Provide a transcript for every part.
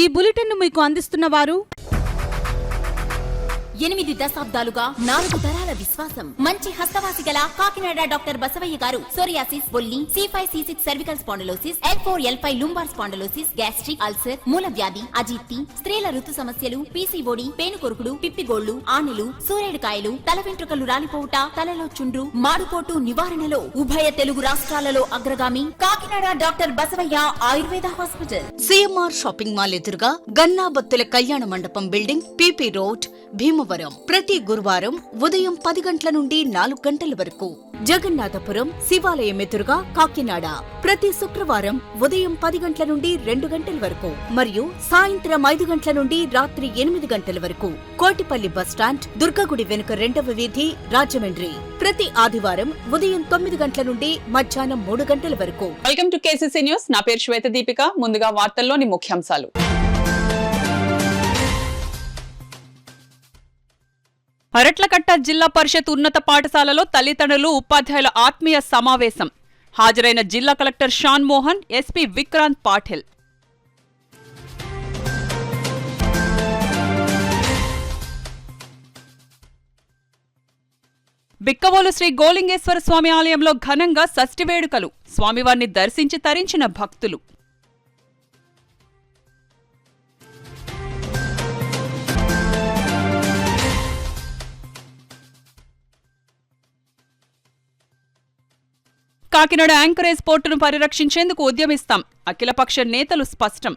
ఈ బులెటిన్ మీకు అందిస్తున్న వారు 8 దశాబ్దాలుగా 4 తరాల విశ్వాసం. మంచి హస్తవాసి గల కాకినాడ డాక్టర్ బసవయ్య గారు సోరియాసిస్, బొల్లి, C5, C6 cervical spondylosis, L4, L5 lumbar spondylosis, gastric ulcer, మూల వ్యాధి, అజీర్తి, స్త్రీల ఋతు సమస్యలు, PCOD, పేనుకొరుకుడు, పిప్పిగోళ్లు, ఆనెలు, సూరేడుకాయలు, తల వెంట్రుకలు రాలిపోవుట, తలలో చుండ్రు, మాడుకోటు నివారణలో ఉభయ తెలుగు రాష్ట్రాలలో అగ్రగామి Kakinada doctor Basavayya Ayurveda hospital. CMR shopping mall ఎదురుగా గన్నాబత్తుల కళ్యాణ మండపం బిల్డింగ్, PP రోడ్, భీమవరం. ప్రతి గురువారం ఉదయం 10 గంటల నుండి 4 గంటల వరకు. జగన్నాథపురం శివాలయం ఎదురుగా కాకినాడ ప్రతి శుక్రవారం ఉదయం 10 గంటల నుండి 2 గంటల వరకు మరియు సాయంత్రం 5 గంటల నుండి రాత్రి 8 గంటల వరకు. కోటిపల్లి బస్టాండ్, దుర్గగుడి వెనుక 2వ వీధి, రాజమండ్రి. ప్రతి ఆదివారం ఉదయం 9 గంటల నుండి మధ్యాహ్నం 3 గంటల వరకు. Welcome to KCC news. నా పేరు శ్వేత దీపిక. ముందుగా వార్తల్లోని ముఖ్యాంశాలు. అరట్లకట్ట జిల్లా పరిషత్ ఉన్నత పాఠశాలలో తల్లిదండ్రులు, ఉపాధ్యాయుల ఆత్మీయ సమావేశం. హాజరైన జిల్లా కలెక్టర్ షాన్ మోహన్, SP విక్రాంత్ పాటిల్. బిక్కవోలు శ్రీ గోలింగేశ్వర స్వామి ఆలయంలో ఘనంగా షష్ఠి వేడుకలు. స్వామివారిని దర్శించి తరించిన భక్తులు. కాకినాడ యాంకరేజ్ పోర్టును పరిరక్షించేందుకు ఉద్యమిస్తాం. అఖిలపక్ష నేతలు స్పష్టం.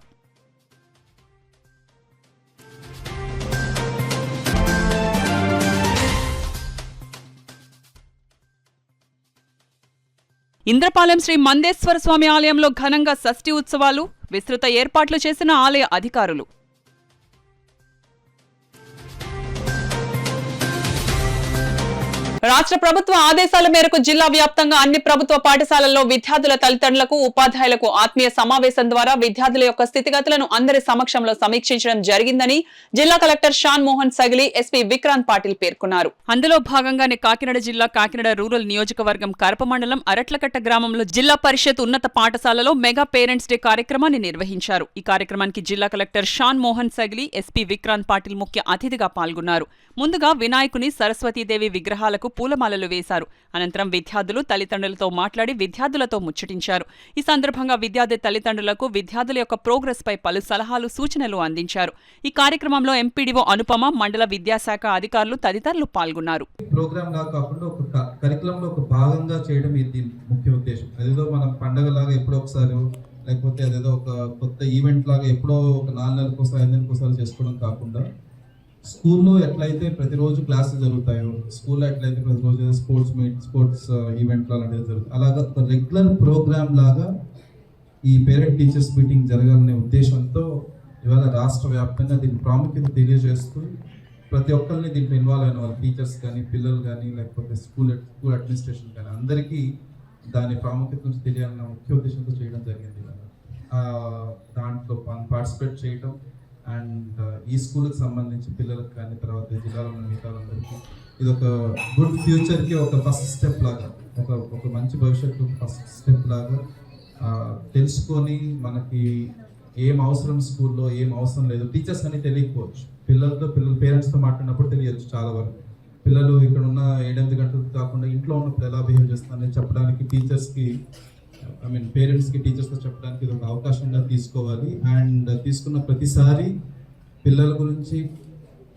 ఇంద్రపాలెం శ్రీ మందేశ్వర స్వామి ఆలయంలో ఘనంగా షష్ఠి ఉత్సవాలు. విస్తృత ఏర్పాట్లు చేసిన ఆలయ అధికారులు. రాష్ట్ర ప్రభుత్వ ఆదేశాల మేరకు జిల్లా వ్యాప్తంగా అన్ని ప్రభుత్వ పాఠశాలల్లో విద్యార్థుల తల్లిదండ్రులకు, ఉపాధ్యాయులకు ఆత్మీయ సమావేశం ద్వారా విద్యార్థుల యొక్క స్థితిగతులను అందరి సమక్షంలో సమీక్షించడం జరిగిందని జిల్లా కలెక్టర్ షాన్ మోహన్ సగిలి, SP విక్రాంత్ పాటిల్ పేర్కొన్నారు. అందులో భాగంగానే కాకినాడ జిల్లా కాకినాడ రూరల్ నియోజకవర్గం కరప మండలం అరట్లకట్ట గ్రామంలో జిల్లా పరిషత్ ఉన్నత పాఠశాలలో మెగా పేరెంట్స్ డే కార్యక్రమాన్ని నిర్వహించారు. ఈ కార్యక్రమానికి జిల్లా కలెక్టర్ షాన్ మోహన్ సగిలి, SP విక్రాంత్ పాటిల్ ముఖ్య అతిథిగా పాల్గొన్నారు. ముందుగా వినాయకుని, సరస్వతీదేవి విగ్రహాలకు పూలమాలలు వేశారు. అనంతరం విద్యార్థులు తల్లిదండ్రులతో మాట్లాడి విద్యార్థులతో ముచ్చటించారు. ఈ సందర్భంగా విద్యార్థి తల్లిదండ్రులకు విద్యార్థుల యొక్క ప్రోగ్రెస్ పై పలు సలహాలు, సూచనలు అందించారు. ఈ కార్యక్రమంలో MPDO అనుపమ, మండల విద్యాశాఖ అధికారులు తదితరులు పాల్గొన్నారు. ప్రోగ్రామ్ లాగా కాకుండా ఒక కరికులంలో ఒక భాగంగా చేయడం ఇది ముఖ్య ఉద్దేశం. అదేదో మనం పండగలాగా ఎప్పుడో ఒకసారి, లేకపోతే అదేదో ఒక కొత్త ఈవెంట్ లాగా ఎప్పుడో ఒక 4 నెలలకోసారి, 5 నెలలకోసారి చేసుకోవడం కాకుండా, స్కూల్లో ఎట్లయితే ప్రతిరోజు క్లాసులు జరుగుతాయో, స్కూల్లో ఎట్లయితే ప్రతిరోజు స్పోర్ట్స్ ఈవెంట్లు అలాంటివి జరుగుతాయి, అలాగా ఒక రెగ్యులర్ ప్రోగ్రామ్ లాగా ఈ పేరెంట్ టీచర్స్ మీటింగ్ జరగాలనే ఉద్దేశంతో ఇవాళ రాష్ట్ర వ్యాప్తంగా దీని ప్రాముఖ్యత తెలియజేస్తూ ప్రతి ఒక్కరిని దీంట్లో ఇన్వాల్వ్ అయిన వాళ్ళు, టీచర్స్ కానీ, పిల్లలు కానీ, లేకపోతే స్కూల్ అడ్మినిస్ట్రేషన్ కానీ, అందరికీ దాని ప్రాముఖ్యత నుంచి తెలియాలన్న ముఖ్య ఉద్దేశంతో చేయడం జరిగింది. దాంట్లో పార్టిసిపేట్ చేయడం అండ్ ఈ స్కూల్కి సంబంధించి పిల్లలకు కానీ, తర్వాత జిల్లాలో ఉన్న మిగతా వాళ్ళందరికీ ఇది ఒక గుడ్ ఫ్యూచర్కి ఒక ఫస్ట్ స్టెప్ లాగా, ఒక మంచి భవిష్యత్తు ఫస్ట్ స్టెప్ లాగా తెలుసుకొని మనకి ఏం అవసరం స్కూల్లో, ఏం అవసరం లేదు, టీచర్స్ అని తెలియకపోవచ్చు. పేరెంట్స్తో మాట్లాడినప్పుడు తెలియచ్చు. చాలా వరకు పిల్లలు ఇక్కడ ఉన్న 7-8 గంటలకు కాకుండా ఇంట్లో ఉన్నప్పుడు ఎలా బిహేవ్ చేస్తున్నారని చెప్పడానికి టీచర్స్కి, పేరెంట్స్కి టీచర్స్తో చెప్పడానికి ఇది ఒక అవకాశంగా తీసుకోవాలి. అండ్ తీసుకున్న ప్రతిసారి పిల్లల గురించి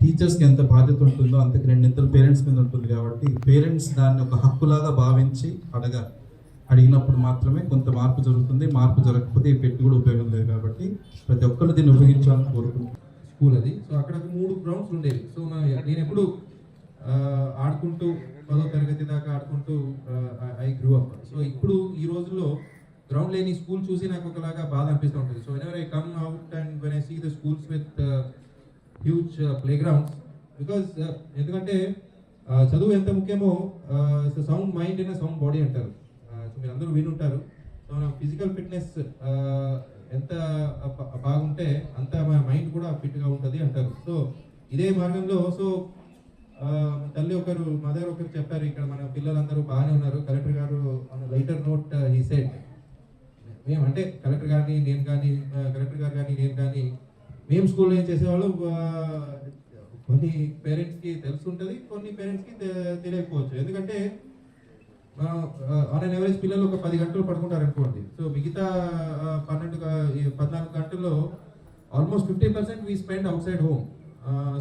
టీచర్స్కి ఎంత బాధ్యత ఉంటుందో అంతకు 2 పేరెంట్స్ మీద ఉంటుంది. కాబట్టి పేరెంట్స్ దాన్ని ఒక హక్కులాగా భావించి అడిగినప్పుడు మాత్రమే కొంత మార్పు జరుగుతుంది. మార్పు జరగకపోతే ఈ పెట్టి కూడా ఉపయోగం లేదు. కాబట్టి ప్రతి ఒక్కరు దీన్ని ఉపయోగించాలని కోరుకుంటున్నాను. స్కూల్ అది. సో అక్కడ 3 గ్రౌండ్స్ ఉండేవి. సో నేను ఎప్పుడు ఆడుకుంటూ 10వ తరగతి దాకా ఆడుకుంటూ ఐ గ్రూ అప్. సో ఇప్పుడు ఈ రోజుల్లో గ్రౌండ్ లేని స్కూల్ చూసి నాకు ఒకలాగా బాధ అనిపిస్తూ ఉంటుంది. So whenever I come out and when I see the schools with huge playgrounds, because ఎందుకంటే చదువు ఎంత ముఖ్యమో sound mind in sound body అంటారు. సో మీరు అందరూ వినుంటారు. సో నా ఫిజికల్ ఫిట్నెస్ ఎంత బాగుంటే అంత మన మైండ్ కూడా ఫిట్గా ఉంటుంది అంటారు. సో ఇదే మార్గంలో సో తల్లి ఒకరు, మదర్ ఒకరు చెప్పారు, ఇక్కడ మన పిల్లలందరూ బాగానే ఉన్నారు. కలెక్టర్ గారు on lighter note he said, మేమంటే కలెక్టర్ గారు కానీ నేను కానీ మేము స్కూల్లో ఏం చేసేవాళ్ళు, కొన్ని పేరెంట్స్కి తెలుసుంటుంది, కొన్ని పేరెంట్స్కి తెలియకపోవచ్చు. ఎందుకంటే ఆన్ అన్ యావరేజ్ పిల్లలు ఒక 10 గంటలు పడుకుంటారు అనుకోండి. సో మిగతా 14 గంటల్లో almost 50% we spend out side home,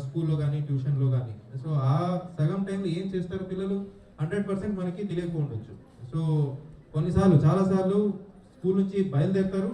స్కూల్లో కానీ ట్యూషన్లో కానీ. సో ఆ సగం టైంలో ఏం చేస్తారు పిల్లలు 100% మనకి తెలియకపోవచ్చు. సో కొన్నిసార్లు చాలాసార్లు స్కూల్ నుంచి బయలుదేరుతారు,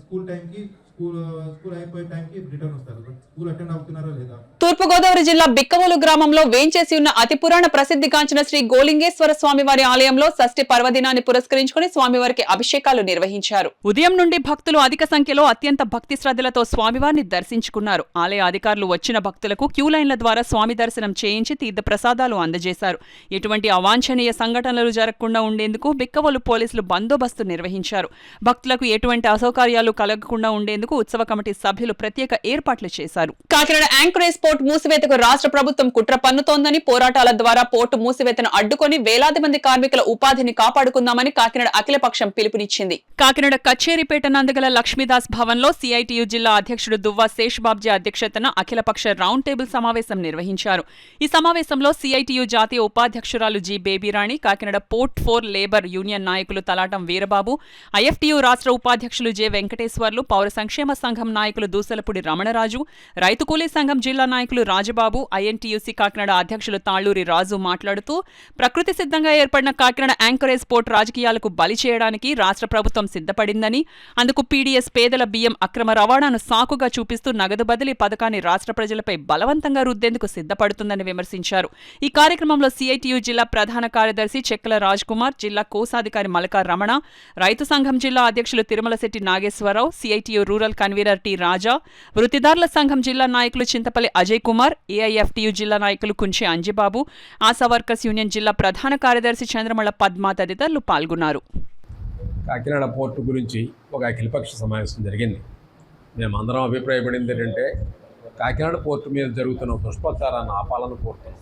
స్కూల్ టైంకి స్కూల్ అయిపోయే టైంకి రిటర్న్ వస్తారు, బట్ స్కూల్ అటెండ్ అవుతున్నారా లేదా. తూర్పుగోదావరి జిల్లా బిక్కవోలు గ్రామంలో వేంచేసి ఉన్న అతి పురాణ ప్రసిద్ధిగాంచిన శ్రీ గోలింగేశ్వర స్వామివారి ఆలయంలో షష్ఠి పర్వదినాన్ని పురస్కరించుకుని స్వామివారికి అభిషేకాలు నిర్వహించారు. ఉదయం నుండి భక్తులు అధిక సంఖ్యలో అత్యంత భక్తి శ్రద్ధలతో స్వామివారిని దర్శించుకున్నారు. ఆలయ అధికారులు వచ్చిన భక్తులకు క్యూ లైన్ల ద్వారా స్వామి దర్శనం చేయించి తీర్థ ప్రసాదాలు అందజేశారు. ఎటువంటి అవాంఛనీయ సంఘటనలు జరగకుండా ఉండేందుకు బిక్కవోలు పోలీసులు బందోబస్తు నిర్వహించారు. భక్తులకు ఎటువంటి అసౌకర్యాలు కలగకుండా ఉండేందుకు ఉత్సవ కమిటీ సభ్యులు ప్రత్యేక ఏర్పాట్లు చేశారు. కాకినాడ యాంకరేజ్ పోర్ట్ మూసివేతకు రాష్ట్ర ప్రభుత్వం కుట్ర పన్నుతోందని, పోరాటాల ద్వారా పోర్టు మూసివేతను అడ్డుకొని వేలాది మంది కార్మికుల ఉపాధిని కాపాడుకుందామని కాకినాడ అఖిలపక్షం పిలుపునిచ్చింది. కాకినాడ కచ్చేరిపేట నందగల లక్ష్మీదాస్ భవన్ లో సిఐటియు జిల్లా అధ్యక్షుడు దువ్వా శేషబాబ్జీ అధ్యక్షతన అఖిలపక్ష రౌండ్ టేబుల్ సమావేశం నిర్వహించారు. ఈ సమావేశంలో సిఐటియు జాతీయ ఉపాధ్యక్షురాలు G Babyrani, Kakinada port 4 labour union నాయకులు తలాటం వీరబాబు, ఐఎఫ్టియు రాష్ట్ర ఉపాధ్యక్షులు జె వెంకటేశ్వర్లు, పౌర సంక్షేమ సంఘం నాయకులు దూసలపూడి రమణరాజు, రైతు కూలీ సంఘం జిల్లా నాయకులు రాజబాబు, ఐఎన్టీయూసీ కాకినాడ అధ్యక్షులు తాళ్లూరి రాజు మాట్లాడుతూ ప్రకృతి సిద్ధంగా ఏర్పడిన కాకినాడ యాంకరేజ్ పోర్ట్ రాజకీయాలకు బలి చేయడానికి రాష్ట్ర ప్రభుత్వం సిద్ధపడిందని, అందుకు పీడీఎస్ పేదల బియ్యం అక్రమ రవాణాను సాకుగా చూపిస్తూ నగదు బదిలీ పథకాన్ని రాష్ట్ర ప్రజలపై బలవంతంగా రుద్దేందుకు సిద్ధపడుతుందని విమర్శించారు. ఈ కార్యక్రమంలో సిఐటియు జిల్లా ప్రధాన కార్యదర్శి చెక్కల రాజ్ కుమార్, జిల్లా కోశాధికారి మలకా రమణ, రైతు సంఘం జిల్లా అధ్యక్షులు Tirumalasetti Nageswararao, CITU rural convener T Raja, వృత్తిదారుల సంఘం జిల్లా నాయకులు చింతపల్లి అజయ్ కుమార్, ఏఐఎఫ్టియు జిల్లా నాయకులు కుంచి అంజిబాబు, ఆశా వర్కర్స్ యూనియన్ జిల్లా ప్రధాన కార్యదర్శి చంద్రమల పద్మ తదితరులు పాల్గొన్నారు. కాకినాడ పోర్టు గురించి ఒక అఖిలపక్ష సమావేశం జరిగింది. మేమందరం అభిప్రాయపడింది ఏంటంటే కాకినాడ పోర్టు మీద జరుగుతున్న దుష్ప్రచారాన్ని ఆపాలని కోరుతున్నాం.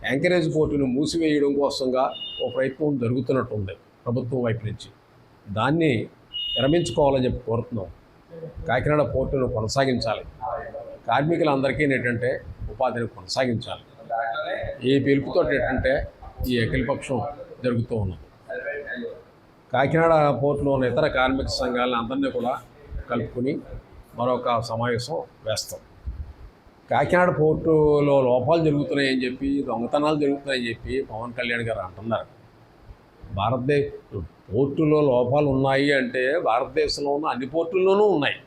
యాంకరేజ్ పోర్టును మూసివేయడం కోసంగా ఓ ప్రయత్నం జరుగుతున్నట్టుంది ప్రభుత్వం వైపు నుంచి. దాన్ని విరమించుకోవాలని చెప్పి కోరుతున్నాం. కాకినాడ పోర్టును కొనసాగించాలి, కార్మికులందరికీ ఏంటంటే ఉపాధిని కొనసాగించాలి. ఈ పిలుపుతో ఏంటంటే ఈ అఖిలపక్షం జరుగుతూ ఉన్నది. కాకినాడ పోర్టులో ఉన్న ఇతర కార్మిక సంఘాలను అందరినీ కూడా కలుపుకుని మరొక సమావేశం వేస్తాం. కాకినాడ పోర్టులో లోపాలు జరుగుతున్నాయని చెప్పి, దొంగతనాలు జరుగుతున్నాయని చెప్పి పవన్ కళ్యాణ్ గారు అంటున్నారు. పోర్టులో లోపాలు ఉన్నాయి అంటే భారతదేశంలో ఉన్న అన్ని పోర్టుల్లోనూ ఉన్నాయి.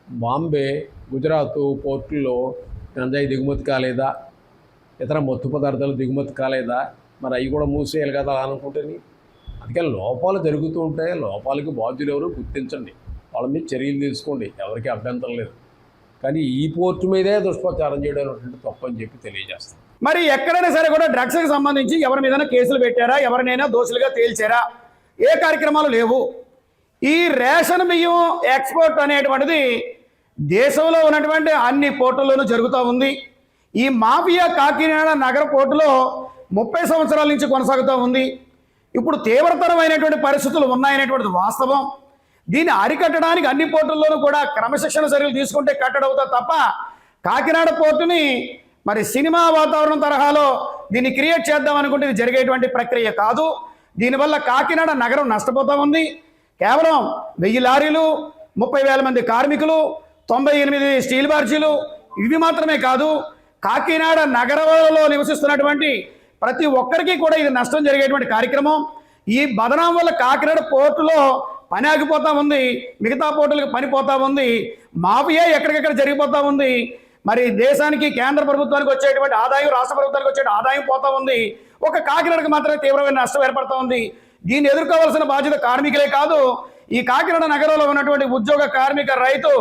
బాంబే, గుజరాత్ పోర్టుల్లో గంజాయి దిగుమతి కాలేదా, ఇతర మత్తు పదార్థాలు దిగుమతి కాలేదా, మరి అవి కూడా మూసేయాలి కదా అనుకుంటుంది. అందుకని లోపాలు జరుగుతూ ఉంటే లోపాలకి బాధ్యులు ఎవరు గుర్తించండి, వాళ్ళ మీద చర్యలు తీసుకోండి, ఎవరికి అభ్యంతరం లేదు. కానీ ఈ పోర్టు మీదే దుష్ప్రచారం చేయడం అనేటువంటి తప్పు అని చెప్పి తెలియజేస్తాం. మరి ఎక్కడైనా సరే కూడా డ్రగ్స్కి సంబంధించి ఎవరి మీద కేసులు పెట్టారా, ఎవరినైనా దోషులుగా తేల్చారా? ఏ కార్యక్రమాలు లేవు. ఈ రేషన్ బియ్యం ఎక్స్పోర్ట్ అనేటువంటిది దేశంలో ఉన్నటువంటి అన్ని పోర్టుల్లోనూ జరుగుతూ ఉంది. ఈ మాఫియా కాకినాడ నగర పోర్టులో 30 సంవత్సరాల నుంచి కొనసాగుతూ ఉంది. ఇప్పుడు తీవ్రతరమైనటువంటి పరిస్థితులు ఉన్నాయనేటువంటిది వాస్తవం. దీన్ని అరికట్టడానికి అన్ని పోర్టుల్లోనూ కూడా క్రమశిక్షణ చర్యలు తీసుకుంటే కట్టడవుతా తప్ప కాకినాడ పోర్టుని మరి సినిమా వాతావరణం తరహాలో దీన్ని క్రియేట్ చేద్దాం అనుకుంటే ఇది జరిగేటువంటి ప్రక్రియ కాదు. దీనివల్ల కాకినాడ నగరం నష్టపోతూ ఉంది. కేవలం 1000 లారీలు, 30,000 మంది కార్మికులు, 98 స్టీల్ బార్జీలు, ఇవి మాత్రమే కాదు, కాకినాడ నగరంలో నివసిస్తున్నటువంటి ప్రతి ఒక్కరికి కూడా ఇది నష్టం జరిగేటువంటి కార్యక్రమం. ఈ బదనాం వల్ల కాకినాడ పోర్టులో పని ఆగిపోతూ ఉంది, మిగతా పోర్టులకు పని పోతూ ఉంది, మాఫియా ఎక్కడికెక్కడ జరిగిపోతూ ఉంది. మరి దేశానికి కేంద్ర ప్రభుత్వానికి వచ్చేటువంటి ఆదాయం, రాష్ట్ర ప్రభుత్వానికి వచ్చే ఆదాయం పోతూ ఉంది. ఒక కాకినాడకు మాత్రమే తీవ్రమైన నష్టం ఏర్పడుతూ ఉంది. దీన్ని ఎదుర్కోవాల్సిన బాధ్యత కార్మికులే కాదు, ఈ కాకినాడ నగరంలో ఉన్నటువంటి ఉద్యోగ, కార్మిక, రైతు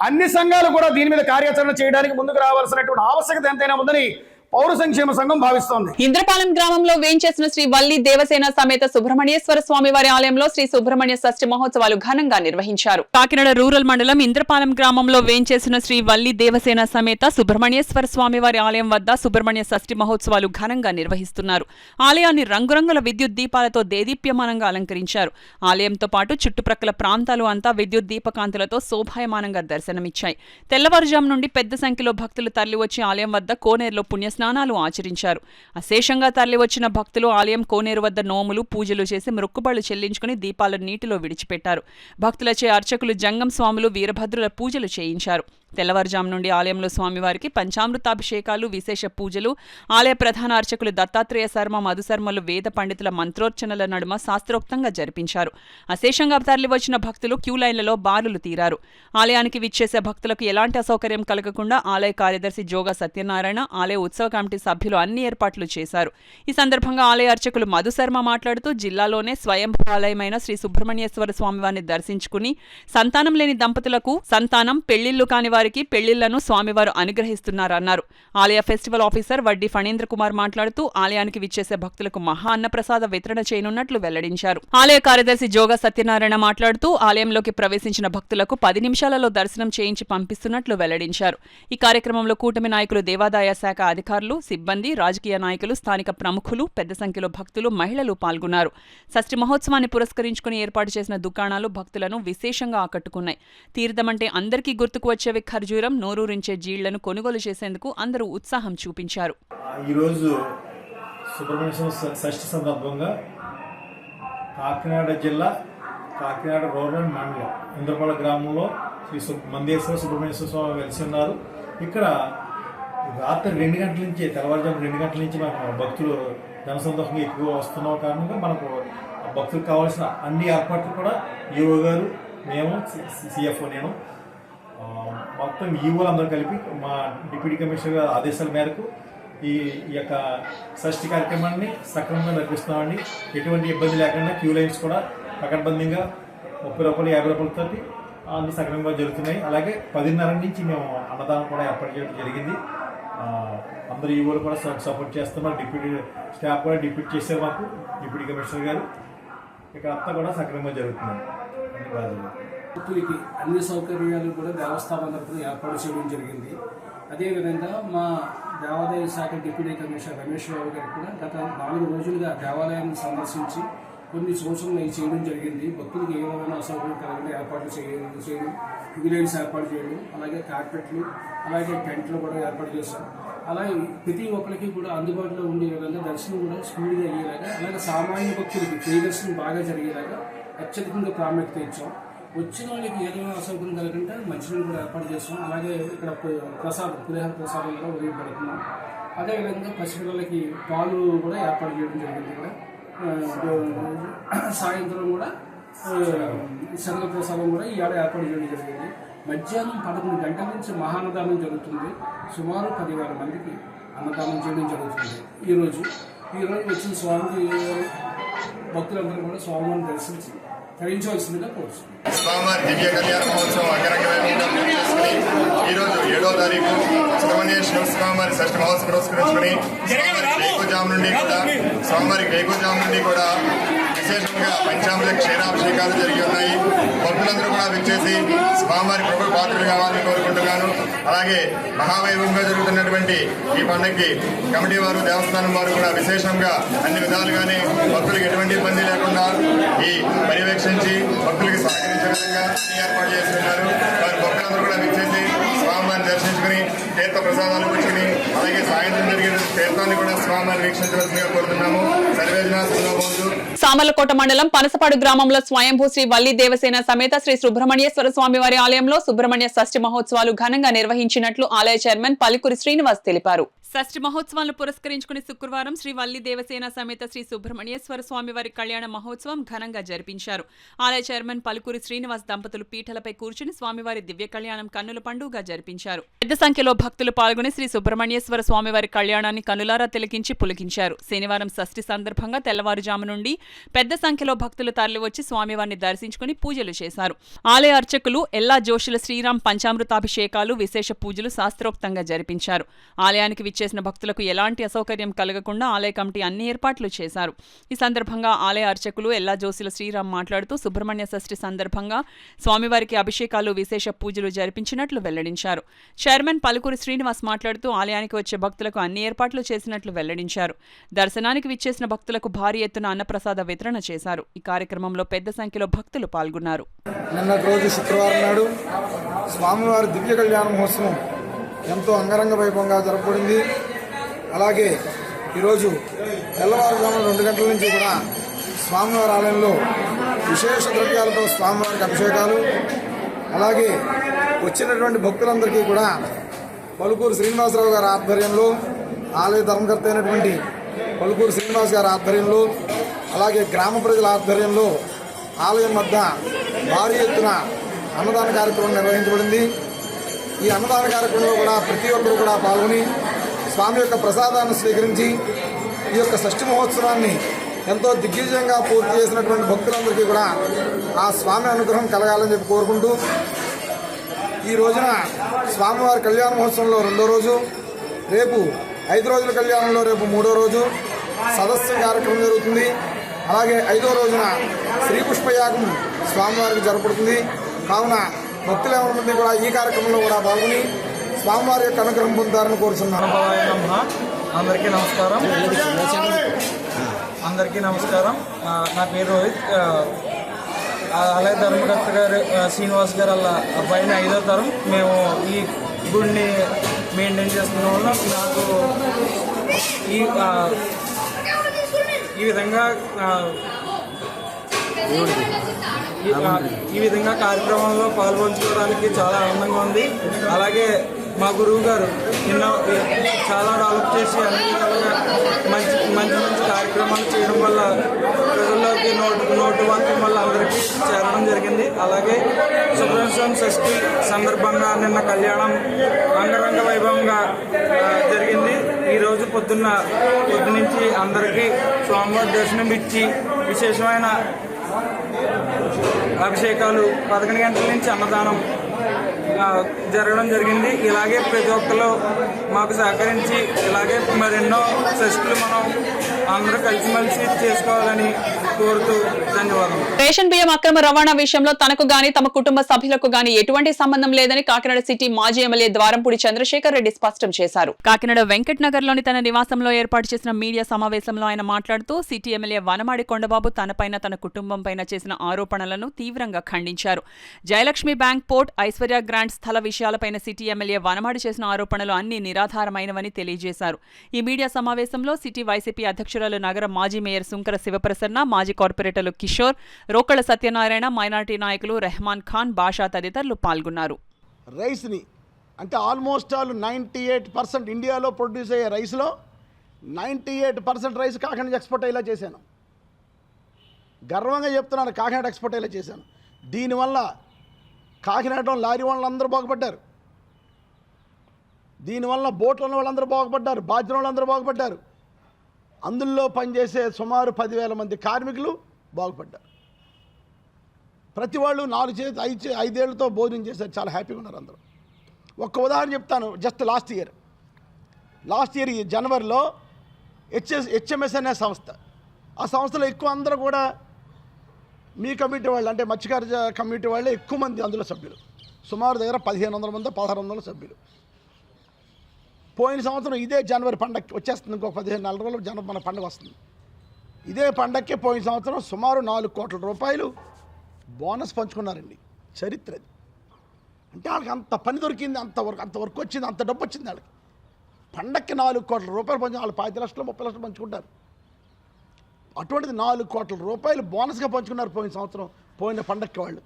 అన్ని సంఘాలు కూడా దీని మీద కార్యాచరణ చేయడానికి ముందుకు రావాల్సినటువంటి ఆవశ్యకత ఎంతైనా ఉందని పౌర సంక్షేమ సంఘం భావిస్తోంది. ఇంద్రపాలెం గ్రామంలో వేంచేసిన శ్రీ వల్లి దేవసేన సమేత సుబ్రహ్మణ్యేశ్వర స్వామి వారి ఆలయంలో శ్రీ సుబ్రహ్మణ్య షష్ఠి మహోత్సవాలు ఘనంగా నిర్వహించారు. కాకినాడ రూరల్ మండలం ఇంద్రపాలెం గ్రామంలో వేంచేసిన శ్రీ వల్లి దేవసేన సమేత సుబ్రహ్మణ్యేశ్వర స్వామి వారి ఆలయం వద్ద సుబ్రహ్మణ్య షష్ఠి మహోత్సవాలు ఘనంగా నిర్వహిస్తున్నారు. ఆలయాన్ని రంగురంగుల విద్యుత్ దీపాలతో దేదీప్యమానంగా అలంకరించారు. ఆలయంతో పాటు చుట్టుప్రక్కల ప్రాంతాలు అంతా విద్యుత్ దీపకాంతులతో శోభాయమానంగా దర్శనమిచ్చాయి. తెల్లవారుజాము నుండి పెద్ద సంఖ్యలో భక్తులు తరలివచ్చి ఆలయం వద్ద కోనేరులో పుణ్యస్నానాలు ఆచరించారు. అశేషంగా తరలివచ్చిన భక్తులు ఆలయం కోనేరు వద్ద నోములు పూజలు చేసి మొక్కుబళ్లు చెల్లించుకుని దీపాలను నీటిలో విడిచిపెట్టారు. భక్తులచే అర్చకులు జంగం స్వాములు వీరభద్రుల పూజలు చేయించారు. తెల్లవారుజాము నుండి ఆలయంలో స్వామివారికి పంచామృతాభిషేకాలు, విశేష పూజలు, ఆలయ ప్రధాన అర్చకులు దత్తాత్రేయ శర్మ, మధుశర్మలు వేద పండితుల మంత్రోర్చనల నడుమ శాస్త్రోక్తంగా జరిపించారు. అశేషంగా తరలివచ్చిన భక్తులు క్యూ లైన్లలో బారులు తీరారు. ఆలయానికి విచ్చేసే భక్తులకు ఎలాంటి అసౌకర్యం కలగకుండా ఆలయ కార్యదర్శి జోగా సత్యనారాయణ, ఆలయ ఉత్సవ కమిటీ సభ్యులు అన్ని ఏర్పాట్లు చేశారు. ఈ సందర్భంగా ఆలయ అర్చకులు మధుశర్మ మాట్లాడుతూ జిల్లాలోనే స్వయంభూ ఆలయమైన శ్రీ సుబ్రహ్మణ్యేశ్వర స్వామివారిని దర్శించుకుని సంతానం లేని దంపతులకు సంతానం, పెళ్లిళ్లు కాని వారికి పెళ్లిళ్లను స్వామివారు అనుగ్రహిస్తున్నారన్నారు. ఆలయ ఫెస్టివల్ ఆఫీసర్ వడ్డీ ఫణీంద్ర కుమార్ మాట్లాడుతూ ఆలయానికి విచ్చేసే భక్తులకు మహా అన్నప్రసాద వితరణ చేయనున్నట్లు వెల్లడించారు. ఆలయ కార్యదర్శి జోగా సత్యనారాయణ మాట్లాడుతూ ఆలయంలోకి ప్రవేశించిన భక్తులకు 10 నిమిషాలలో దర్శనం చేయించి పంపిస్తున్నట్లు వెల్లడించారు. ఈ కార్యక్రమంలో కూటమి నాయకులు, దేవాదాయ శాఖ అధికారులు, సిబ్బంది, రాజకీయ నాయకులు, స్థానిక ప్రముఖులు, పెద్ద సంఖ్యలో భక్తులు, మహిళలు పాల్గొన్నారు. షష్ఠి మహోత్సవాన్ని పురస్కరించుకుని ఏర్పాటు చేసిన దుకాణాలు భక్తులను విశేషంగా ఆకట్టుకున్నాయి. తీర్థమంటే అందరికీ గుర్తుకు వచ్చేవి ఖర్జూరం, నోరూరించే జీళ్లను కొనుగోలు చేసేందుకు అందరూ ఉత్సాహం చూపించారు. ఈరోజు సుబ్రహ్మణ్య షష్ఠి సందర్భంగా కాకినాడ జిల్లా కాకినాడ రూరల్ మండలం ఇంద్రపాలెం గ్రామంలో శ్రీ మందేశ్వర సుబ్రహ్మణ్యేశ్వర స్వామి వెలిసి ఉన్నారు. ఇక్కడ రాత్రి 2 గంటల నుంచి, తెల్లవారుజాము 2 గంటల నుంచి మనకు భక్తులు జనసందోహంగా ఎక్కువ వస్తున్న కారణంగా మనకు భక్తులకు కావాల్సిన అన్ని ఏర్పాట్లు కూడా ఈఓ గారు, మేము, సిఎఫ్ఓ, నేను మొత్తం ఈవోలు అందరూ కలిపి మా డిప్యూటీ కమిషనర్ గారి ఆదేశాల మేరకు ఈ యొక్క షష్ఠి కార్యక్రమాన్ని సక్రమంగా నడిపిస్తున్నామండి. ఎటువంటి ఇబ్బంది లేకుండా క్యూ లైన్స్ కూడా పకడ్బందీగా 30 రూపాయలు, 50 రూపాయలతో అన్ని సక్రమంగా జరుగుతున్నాయి. అలాగే 10:30 నుంచి మేము అన్నదానం కూడా ఏర్పాటు చేయడం జరిగింది. అందరూ ఈవోలు కూడా సపోర్ట్ చేస్తున్నారు. డిప్యూటీ స్టాఫ్ కూడా డిప్యూటీ చేశారు మాకు, డిప్యూటీ కమిషనర్ గారు. ఇక్కడ అంతా కూడా సక్రమంగా జరుగుతుంది. భక్తులకి అన్ని సౌకర్యాలు కూడా దేవస్థానం తరఫున ఏర్పాటు చేయడం జరిగింది. అదేవిధంగా మా దేవాదాయ శాఖ డిప్యూటీ కమిషనర్ రమేష్ బాబు గారు కూడా గత 4 రోజులుగా దేవాలయాన్ని సందర్శించి కొన్ని సూచనలు చేయడం జరిగింది. భక్తులకు ఏ విధమైన అసౌకర్యం కలగకుండా ఏర్పాట్లు చేయడం, క్యూలైన్స్ ఏర్పాటు చేయడం, అలాగే కార్పెట్లు, అలాగే టెంట్లు కూడా ఏర్పాటు చేశాం. అలాగే ప్రతి ఒక్కరికి కూడా అందుబాటులో ఉండే విధంగా దర్శనం కూడా స్పీడ్గా అయ్యేలాగా, అలాగే సామాన్య భక్తులకి ఫ్రీ దర్శనం బాగా జరిగేలాగా అత్యధికంగా ప్రాముఖ్యత ఇచ్చాం. వచ్చిన వాళ్ళకి ఏదైనా అసౌకర్యం కలగకుండా మంచినీళ్ళు కూడా ఏర్పాటు చేస్తాం. అలాగే ఇక్కడ పులిహోర ప్రసాదం కూడా ఉదయం పెడుతున్నాం. అదేవిధంగా పసిపిల్లలకి పాలు కూడా ఏర్పాటు చేయడం జరిగింది. ఇక్కడ సాయంత్రం కూడా శనగ ప్రసాదం కూడా ఈ ఏడాది ఏర్పాటు చేయడం జరిగింది. మధ్యాహ్నం 11 గంటల నుంచి మహాన్నదానం జరుగుతుంది. సుమారు 10,000 మందికి అన్నదానం చేయడం జరుగుతుంది. ఈరోజు వచ్చిన స్వామి భక్తులందరూ కూడా స్వామివారిని దర్శించి తరించవలసిందిగా కోరుతున్నాం. స్వామివారి దివ్య కళ్యాణ మహోత్సవం అంగరంగ వైభవంగా చేసుకుని ఈరోజు 7వ తారీఖు సుబ్రహ్మణ్యేశ్వర స్వామివారి షష్ఠి మహోత్సవం పురస్కరించుకుని స్వామివారికి వేకుజాము నుండి కూడా విశేషంగా పంచామృత క్షీరాభిషేకాలు జరిగి ఉన్నాయి. భక్తులందరూ కూడా విచ్చేసి స్వామివారి కృప పాత్రలు కావాలని కోరుకుంటున్నాను. అలాగే మహావైభవంగా జరుగుతున్నటువంటి ఈ పండుగకి కమిటీ వారు, దేవస్థానం వారు కూడా విశేషంగా అన్ని విధాలుగానే భక్తులకు ఎటువంటి ఇబ్బంది లేకుండా ఈ పర్యవేక్షించి భక్తులకి సహకరించే విధంగా ఏర్పాటు చేస్తున్నారు. వారి భక్తులందరూ కూడా విచ్చేసి స్వామివారిని దర్శించుకుని తీర్థ ప్రసాదాలు పుచ్చుకుని అలాగే సాయంత్రం జరిగిన తీర్థాన్ని కూడా స్వామివారిని వీక్షించవలసిందిగా కోరుతున్నాము. సర్వేజన సులభవంతు. సామర్లకోట మండలం పనసపాడు గ్రామంలో స్వయంభూ శ్రీ వల్లి దేవసేన సమేత శ్రీ సుబ్రహ్మణ్యేశ్వర స్వామివారి ఆలయంలో సుబ్రహ్మణ్య షష్ఠి మహోత్సవాలు ఘనంగా నిర్వహించినట్లు ఆలయ చైర్మన్ పలుకురి శ్రీనివాస్ తెలిపారు. షష్ఠి మహోత్సవాలను పురస్కరించుకుని శుక్రవారం శ్రీ వల్లి దేవసేన సమేత శ్రీ సుబ్రహ్మణ్యేశ్వర స్వామివారి కళ్యాణ మహోత్సవం ఘనంగా జరిపించారు. ఆలయ చైర్మన్ పలుకురి శ్రీనివాస్ దంపతులు పీఠలపై కూర్చుని స్వామివారి దివ్య కళ్యాణం కన్నుల పండుగగా జరిపించారు. పెద్ద సంఖ్యలో భక్తులు పాల్గొని శ్రీ సుబ్రహ్మణ్యేశ్వర స్వామివారి కళ్యాణాన్ని కనులారా తిలకించి పులకించారు. శనివారం షష్ఠి సందర్భంగా తెల్లవారుజాము నుండి పెద్ద సంఖ్యలో భక్తులు తరలివచ్చి స్వామివారిని దర్శించుకుని పూజలు చేశారు. ఆలయ అర్చకులు ఎల్లా జోషుల శ్రీరామ్ పంచామృతాభిషేకాలు, విశేష పూజలు శాస్త్రోక్తంగా జరిపించారు. ఆలయానికి విచ్చేసిన భక్తులకు ఎలాంటి అసౌకర్యం కలగకుండా ఆలయ కమిటీ అన్ని ఏర్పాట్లు చేశారు. ఈ సందర్భంగా ఆలయ అర్చకులు ఎల్లా జోసిల శ్రీరామ్ మాట్లాడుతూ సుబ్రహ్మణ్య షష్ఠి సందర్భంగా స్వామివారికి అభిషేకాలు, విశేష పూజలు జరిపించినట్లు వెల్లడించారు. చైర్మన్ పలుకూరి శ్రీనివాస్ మాట్లాడుతూ ఆలయానికి వచ్చే భక్తులకు అన్ని ఏర్పాట్లు చేసినట్లు వెల్లడించారు. దర్శనానికి విచ్చేసిన భక్తులకు భారీ ఎత్తున అన్నప్రసాద వితరణ చేశారు. ఈ కార్యక్రమంలో పెద్ద సంఖ్యలో భక్తులు పాల్గొన్నారు. నిన్నటి రోజు శుక్రవారం నాడు స్వామివారి దివ్య కళ్యాణ మహోత్సవం ఎంతో అంగరంగ వైభవంగా జరపబడింది. అలాగే ఈరోజు తెల్లవారుజామున 2 గంటల నుంచి కూడా స్వామివారి ఆలయంలో విశేష ద్రవ్యాలతో స్వామివారికి అభిషేకాలు, అలాగే వచ్చినటువంటి భక్తులందరికీ కూడా పలుకూరు శ్రీనివాసరావు గారి ఆధ్వర్యంలో, ఆలయ ధర్మకర్త అయినటువంటి పలుకూరు శ్రీనివాస్ గారి ఆధ్వర్యంలో, అలాగే గ్రామ ప్రజల ఆధ్వర్యంలో ఆలయం వద్ద భారీ ఎత్తున అన్నదాన కార్యక్రమం నిర్వహించబడింది. ఈ అన్నదాన కార్యక్రమంలో కూడా ప్రతి ఒక్కరు కూడా పాల్గొని స్వామి యొక్క ప్రసాదాన్ని స్వీకరించి ఈ యొక్క షష్ఠి మహోత్సవాన్ని ఎంతో దిగ్విజయంగా పూర్తి చేసినటువంటి భక్తులందరికీ కూడా ఆ స్వామి అనుగ్రహం కలగాలని చెప్పి కోరుకుంటూ, ఈ రోజున స్వామివారి కళ్యాణ మహోత్సవంలో 2వ రోజు, రేపు 5 రోజుల కళ్యాణంలో రేపు 3వ రోజు సదస్సు కార్యక్రమం జరుగుతుంది. అలాగే 5వ రోజున శ్రీపుష్పయాగం స్వామివారికి జరపడుతుంది. కావున భక్తులు ఎవరి కూడా ఈ కార్యక్రమంలో కూడా పాల్గొని స్వామివారి యొక్క అనుగ్రహం పొందుతారని కోరుతున్నాను. అందరికీ నమస్కారం. నా పేరు రోహిత్. ఆలయ ధర్మకర్త గారు శ్రీనివాస్ గారు వాళ్ళ అబ్బాయిని 5వ తరం. మేము ఈ గుడిని మెయింటైన్ చేస్తున్న వల్ల నాకు ఈ విధంగా కార్యక్రమంలో పాల్గొంచుకోవడానికి చాలా ఆనందంగా ఉంది. అలాగే మా గురువు గారు చాలా డెవలప్ చేసి అన్ని విధాలుగా మంచి మంచి మంచి కార్యక్రమాలు చేయడం వల్ల ప్రజల్లోకి నోటు వంతం వల్ల అందరికీ చేరడం జరిగింది. అలాగే సుబ్రహ్మణ్య షష్ఠి సందర్భంగా నిన్న కళ్యాణం అంగరంగ వైభవంగా జరిగింది. ఈరోజు పొద్దునుంచి అందరికీ స్వామివారి దర్శనం ఇచ్చి విశేషమైన అభిషేకాలు, 11 గంటల నుంచి అన్నదానం జరగడం జరిగింది. ఇలాగే ప్రతి ఒక్కరు మాకు సహకరించి ఇలాగే మరెన్నో షష్ఠులు మనం అందరూ కలిసిమెలిసి చేసుకోవాలని కోరుతూ ధన్యవాదాలు. రేషన్ బియ్యం అక్రమ రవాణా విషయంలో తనకు గాని తమ కుటుంబ సభ్యులకు గాని ఎటువంటి సంబంధం లేదని కాకినాడ సిటీ మాజీ ఎమ్మెల్యే ద్వారంపూడి చంద్రశేఖర్ రెడ్డి స్పష్టం చేశారు. కాకినాడ వెంకట్ నగర్ లోని తన నివాసంలో ఏర్పాటు చేసిన మీడియా సమావేశంలో ఆయన మాట్లాడుతూ సిటీ ఎమ్మెల్యే వనమాడి కొండబాబు తనపైన తన కుటుంబం పైన చేసిన ఆరోపణలను తీవ్రంగా ఖండించారు. Jayalakshmi bank, port, Aishwarya grand స్థల విషయాలపైన సిటీ ఎమ్మెల్యే వనమాడి చేసిన ఆరోపణలు అన్ని నిరాధారమైనవని తెలియజేశారు. ఈ మీడియా సమావేశంలో సిటీ వైసీపీ అధ్యక్షురాలు నగర మాజీ మేయర్ సుంకర శివప్రసన్న, మాజీ కార్పొరేటర్లు కిషోర్, రోకళ్ల సత్యనారాయణ, మైనార్టీ నాయకులు రెహమాన్ ఖాన్, బాషా తదితరులు పాల్గొన్నారు. రైస్ని అంటే ఆల్మోస్ట్ ఆల్ 98% ఇండియాలో ప్రొడ్యూస్ అయ్యే రైస్లో 98% రైస్ కాకినాడ నుంచి ఎక్స్పోర్ట్ అయ్యేలా చేశాను. గర్వంగా చెప్తున్నాను, కాకినాడ ఎక్స్పోర్ట్ అయ్యేలా చేశాను. దీనివల్ల కాకినాడలో లారీ వాళ్ళందరూ బాగుపడ్డారు, దీనివల్ల బోట్లో ఉన్న వాళ్ళందరూ బాగుపడ్డారు, బాధ్యుల వాళ్ళందరూ బాగుపడ్డారు. అందులో పనిచేసే సుమారు 10,000 మంది కార్మికులు బాగుపడ్డారు. ప్రతి వాళ్ళు 4-5 ఏళ్లతో భోజనం చేశారు, చాలా హ్యాపీగా ఉన్నారు అందరూ. ఒక్క ఉదాహరణ చెప్తాను. జస్ట్ లాస్ట్ ఇయర్ ఈ జనవరిలో హెచ్ఎంఎస్ అనే సంస్థ, ఆ సంస్థలో ఎక్కువ అందరూ కూడా మీ కమ్యూనిటీ వాళ్ళు, అంటే మత్స్యకార కమ్యూనిటీ వాళ్ళే ఎక్కువ మంది అందులో సభ్యులు. సుమారు దగ్గర 1,500 మంది 1,600 సభ్యులు. పోయిన సంవత్సరం ఇదే జనవరి పండగకి వచ్చేస్తుంది, ఇంకొక 15 రోజులు జనవరి మన పండుగ వస్తుంది. ఇదే పండగకి పోయిన సంవత్సరం సుమారు 4 కోట్ల రూపాయలు బోనస్ పంచుకున్నారండి. చరిత్ర అది. అంటే వాళ్ళకి అంత పని దొరికింది, అంత వర్క్ వచ్చింది, అంత డబ్బు వచ్చింది వాళ్ళకి. పండగకి 4 కోట్ల రూపాయలు పంచి వాళ్ళు 5 లక్షలు 30 లక్షలు పంచుకుంటారు. అటువంటిది 4 కోట్ల రూపాయలు బోనస్గా పంచుకున్నారు పోయిన సంవత్సరం, పోయిన పండగకి వాళ్ళు.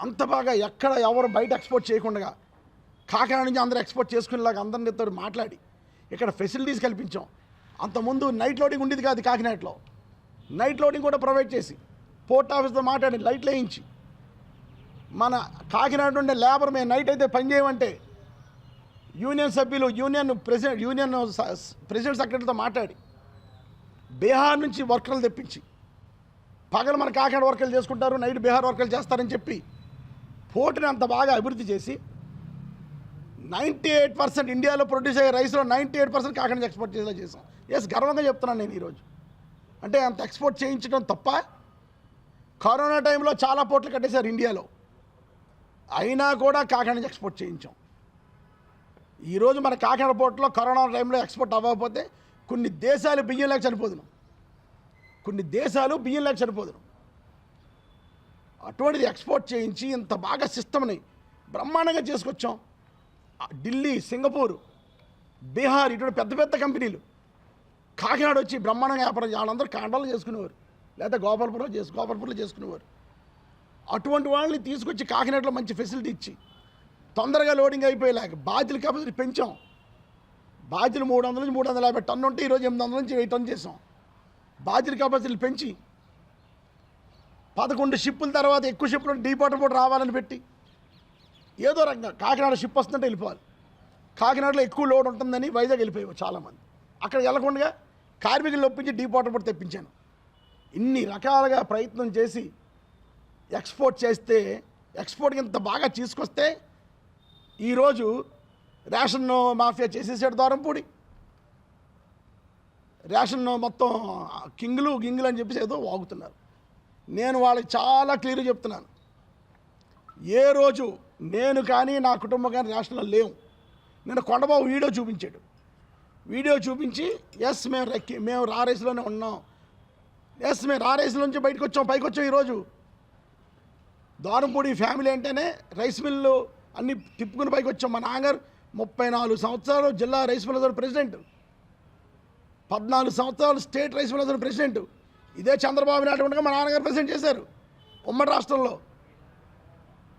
అంత బాగా ఎక్కడ ఎవరు బయట ఎక్స్పోర్ట్ చేయకుండా కాకినాడ నుంచి అందరూ ఎక్స్పోర్ట్ చేసుకునేలాగా అందరితో మాట్లాడి ఇక్కడ ఫెసిలిటీస్ కల్పించాం. అంతకుముందు నైట్ లోడింగ్ ఉండేది కాదు కాకినాడలో, నైట్ లోడింగ్ కూడా ప్రొవైడ్ చేసి పోర్ట్ ఆఫీస్తో మాట్లాడి లైట్లు వేయించి మన కాకినాడ ఉండే లేబర్ మేము నైట్ అయితే పని చేయమంటే యూనియన్ సభ్యులు, యూనియన్ ప్రెసిడెంట్ సెక్రటరీతో మాట్లాడి బీహార్ నుంచి వర్కర్లు తెప్పించి పగలు మన కాకినాడ వర్కర్లు చేసుకుంటారు, నైట్ బీహార్ వర్కర్లు చేస్తారని చెప్పి పోర్టుని అంత బాగా అభివృద్ధి చేసి 98% ఇండియాలో ప్రొడ్యూస్ అయ్యే రైస్లో 98% కాకినాడ నుంచి ఎక్స్పోర్ట్ చేసేలా చేసాం. గర్వంగా చెప్తున్నాను నేను ఈరోజు. అంటే అంత ఎక్స్పోర్ట్ చేయించడం తప్ప. కరోనా టైంలో చాలా పోర్ట్లు కట్టేశారు ఇండియాలో, అయినా కూడా కాకినాడ నుంచి ఎక్స్పోర్ట్ చేయించాం. ఈరోజు మన కాకినాడ పోర్ట్లో కరోనా టైంలో ఎక్స్పోర్ట్ అవ్వకపోతే కొన్ని దేశాలు బియ్యం లేక చనిపోదును, అటువంటిది ఎక్స్పోర్ట్ చేయించి ఇంత బాగా సిస్టమ్ని బ్రహ్మాండంగా చేసుకొచ్చాం. ఢిల్లీ, సింగపూర్, బీహార్ ఇటువంటి పెద్ద పెద్ద కంపెనీలు కాకినాడ వచ్చి బ్రహ్మాండంగా వ్యాపారం వాళ్ళందరూ కాండాలు చేసుకునేవారు, లేదా గోపాలపురంలో చేసుకునేవారు. అటువంటి వాళ్ళని తీసుకొచ్చి కాకినాడలో మంచి ఫెసిలిటీ ఇచ్చి తొందరగా లోడింగ్ అయిపోయేలాగా బాధ్యుల కెపాసిటీ పెంచాం. బాధ్యులు 300 నుంచి 350 టన్ను ఉంటే ఈరోజు 800 నుంచి 1000 టన్ను చేసాం. బాధ్యుల కెపాసిటీలు పెంచి 11 షిప్పుల తర్వాత ఎక్కువ షిప్పులు డీపోర్ట్ రావాలని పెట్టి ఏదో రకంగా కాకినాడ షిప్ వస్తుందంటే వెళ్ళిపోవాలి. కాకినాడలో ఎక్కువ లోడ్ ఉంటుందని వైజాగ్ వెళ్ళిపోయావు చాలామంది. అక్కడ వెళ్ళకుండా కార్మికులు ఒప్పించి డీపోర్ట్ తెప్పించాను. ఇన్ని రకాలుగా ప్రయత్నం చేసి ఎక్స్పోర్ట్ చేస్తే, ఎక్స్పోర్ట్కి ఇంత బాగా తీసుకొస్తే ఈరోజు రేషన్ మాఫియా చేసేసాడు ద్వారంపూడి. రేషన్ మొత్తం కింగులు అని చెప్పేసి ఏదో వాగుతున్నారు. నేను వాళ్ళకి చాలా క్లియర్గా చెప్తున్నాను, ఏ రోజు నేను కానీ నా కుటుంబం కానీ రేషన్లో లేవు. నేను కొండబాబు వీడియో చూపించి మేము రారేసులోనే ఉన్నాం, మేము రారేసులో నుంచి పైకి వచ్చాం. ఈరోజు ద్వారంపూడి ఫ్యామిలీ అంటేనే రైస్ మిల్లు అన్నీ తిప్పుకుని పైకి వచ్చాం. మా నాన్నగారు 34 సంవత్సరాలు జిల్లా రైస్ మిల్ అసోసియేషన్ ప్రెసిడెంట్, 14 సంవత్సరాలు state rice mill association president. ఇదే చంద్రబాబు నాయుడు ఉండగా మా నాన్నగారు ప్రెసిడెంట్ చేశారు ఉమ్మడి రాష్ట్రంలో.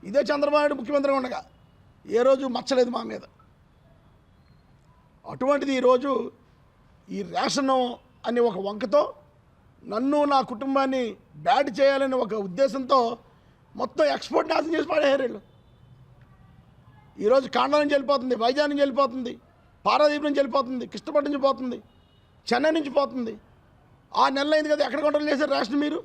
ఇదే చంద్రబాబు నాయుడు ముఖ్యమంత్రిగా ఉండగా ఏ రోజు మచ్చలేదు మా మీద. అటువంటిది ఈరోజు ఈ రేషన్ అనే ఒక వంకతో నన్ను నా కుటుంబాన్ని బ్యాడ్ చేయాలని ఒక ఉద్దేశంతో మొత్తం ఎక్స్పోర్ట్ నాశనం చేసి పడేయారు వీళ్ళు. ఈరోజు కాండా నుంచి వెళ్ళిపోతుంది, వైజాగ్ నుంచి వెళ్ళిపోతుంది, పారాదీప్ నుంచి వెళ్ళిపోతుంది, కృష్ణపట్నం నుంచి పోతుంది, చెన్నై నుంచి పోతుంది. 6 నెలలు అయింది కదా, ఎక్కడ కంట్రోల్ చేశారు రేషన్ మీరు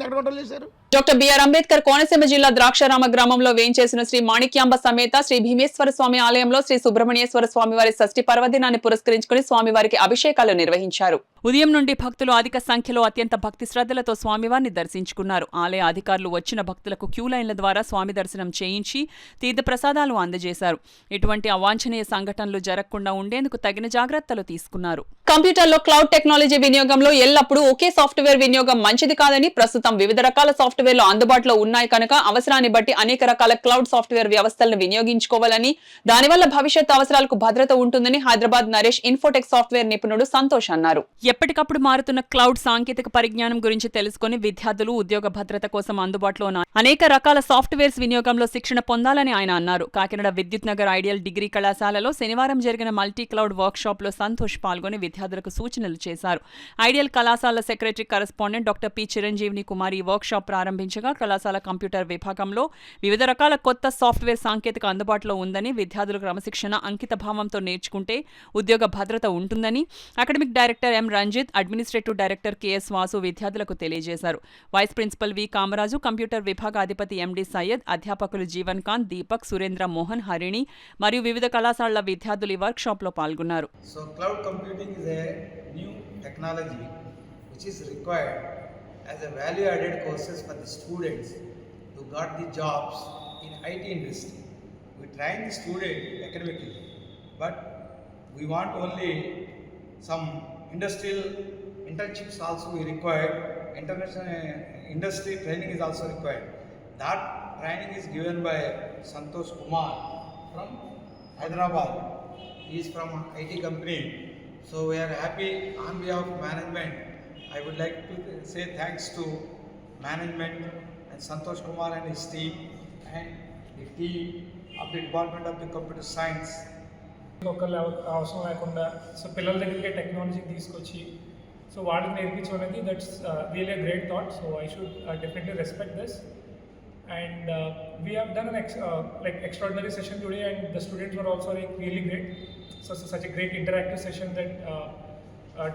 ఎక్కడ కంట్రోల్ చేశారు? డాక్టర్ బిఆర్ అంబేద్కర్ కోనసీమ జిల్లా ద్రాక్షారామ గ్రామంలో వేయించేసిన శ్రీ మాణిక్యాంబ సమేత శ్రీ భీమేశ్వర స్వామి ఆలయంలో శ్రీ సుబ్రహ్మణ్యేశ్వర స్వామి వారి షష్ఠి పర్వదినాన్ని పురస్కరించుకుని స్వామివారికి అభిషేకాలు నిర్వహించారు. ఉదయం నుండి భక్తులు అధిక సంఖ్యలో అత్యంత భక్తి శ్రద్ధలతో స్వామివారిని దర్శించుకున్నారు. ఆలయ అధికారులు వచ్చిన భక్తులకు క్యూ లైన్ల ద్వారా స్వామి దర్శనం చేయించి తీర్థ ప్రసాదాలు అందజేశారు. ఇటువంటి అవాంఛనీయ సంఘటనలు జరగకుండా ఉండేందుకు తగిన జాగ్రత్తలు తీసుకున్నారు. కంప్యూటర్లో క్లౌడ్ టెక్నాలజీ వినియోగంలో ఎల్లప్పుడూ ఒకే సాఫ్ట్వేర్ వినియోగం మంచిది కాదని, ప్రస్తుతం వివిధ రకాల సాఫ్ట్వేర్లు అందుబాటులో ఉన్నాయి కనుక అవసరాన్ని బట్టి అనేక రకాల క్లౌడ్ సాఫ్ట్వేర్ వ్యవస్థలను వినియోగించుకోవాలని, దానివల్ల భవిష్యత్ అవసరాలకు భద్రత ఉంటుందని హైదరాబాద్ నరేష్ ఇన్ఫోటెక్ సాఫ్ట్వేర్ నిపుణుడు సంతోష్ అన్నారు. ఎప్పటికప్పుడు మారుతున్న క్లౌడ్ సాంకేతిక పరిజ్ఞానం గురించి తెలుసుకుని విద్యార్థులు ఉద్యోగ భద్రత కోసం అందుబాటులో ఉన్న అనేక రకాల సాఫ్ట్వేర్స్ వినియోగంలో శిక్షణ పొందాలని ఆయన అన్నారు. కాకినాడ విద్యుత్ నగర్ ఐడియల్ డిగ్రీ కళాశాలలో శనివారం జరిగిన మల్టీ క్లౌడ్ వర్క్ షాప్ లో సంతోష్ పాల్గొని విద్యార్థులకు సూచనలు చేశారు. ఐడియల్ కళాశాల సెక్రటరీ కరెస్పాండెంట్ డాక్టర్ పి చిరంజీవిని కుమార్ ఈ వర్క్ షాప్ ప్రారంభించగా కళాశాల కంప్యూటర్ విభాగంలో వివిధ రకాల కొత్త సాఫ్ట్వేర్ సాంకేతిక అందుబాటులో ఉందని, విద్యార్థులు క్రమశిక్షణ అంకిత భావంతో నేర్చుకుంటే ఉద్యోగ భద్రత ఉంటుందని academic director M Ranjit, administrative director K S Vasu విద్యార్థులకు తెలియజేశారు. Vice principal V Kamaraju, computer విభాగ అధిపతి ఎండి సయ్యద్, అధ్యాపకులు జీవన్ కాంత్, దీపక్, సురేంద్ర మోహన్, హరిణి మరియు వివిధ కళాశాలల విద్యార్థులు ఈ వర్క్ షాప్ లో పాల్గొన్నారు. So cloud computing is a new technology which is required as a value added courses for the students who got the jobs in IT industry. We train the student academically, but we want only some industrial internships also we require. International industry training is also required. That training is given by Santosh Kumar from Hyderabad. He is from IT company. So we are happy. On behalf of management, I would like to say thanks to management and Santosh Kumar and his team and the team of the Department of the Computer Science. ఒకళ్ళు అవసరం లేకుండా so పిల్లల దగ్గరికి technology తీసుకొచ్చి so వాళ్ళకి నేర్పించడం అనేది that's really great thought. So I should definitely respect this. And we have done an extraordinary session today, and the students were also really great. So such a great interactive session that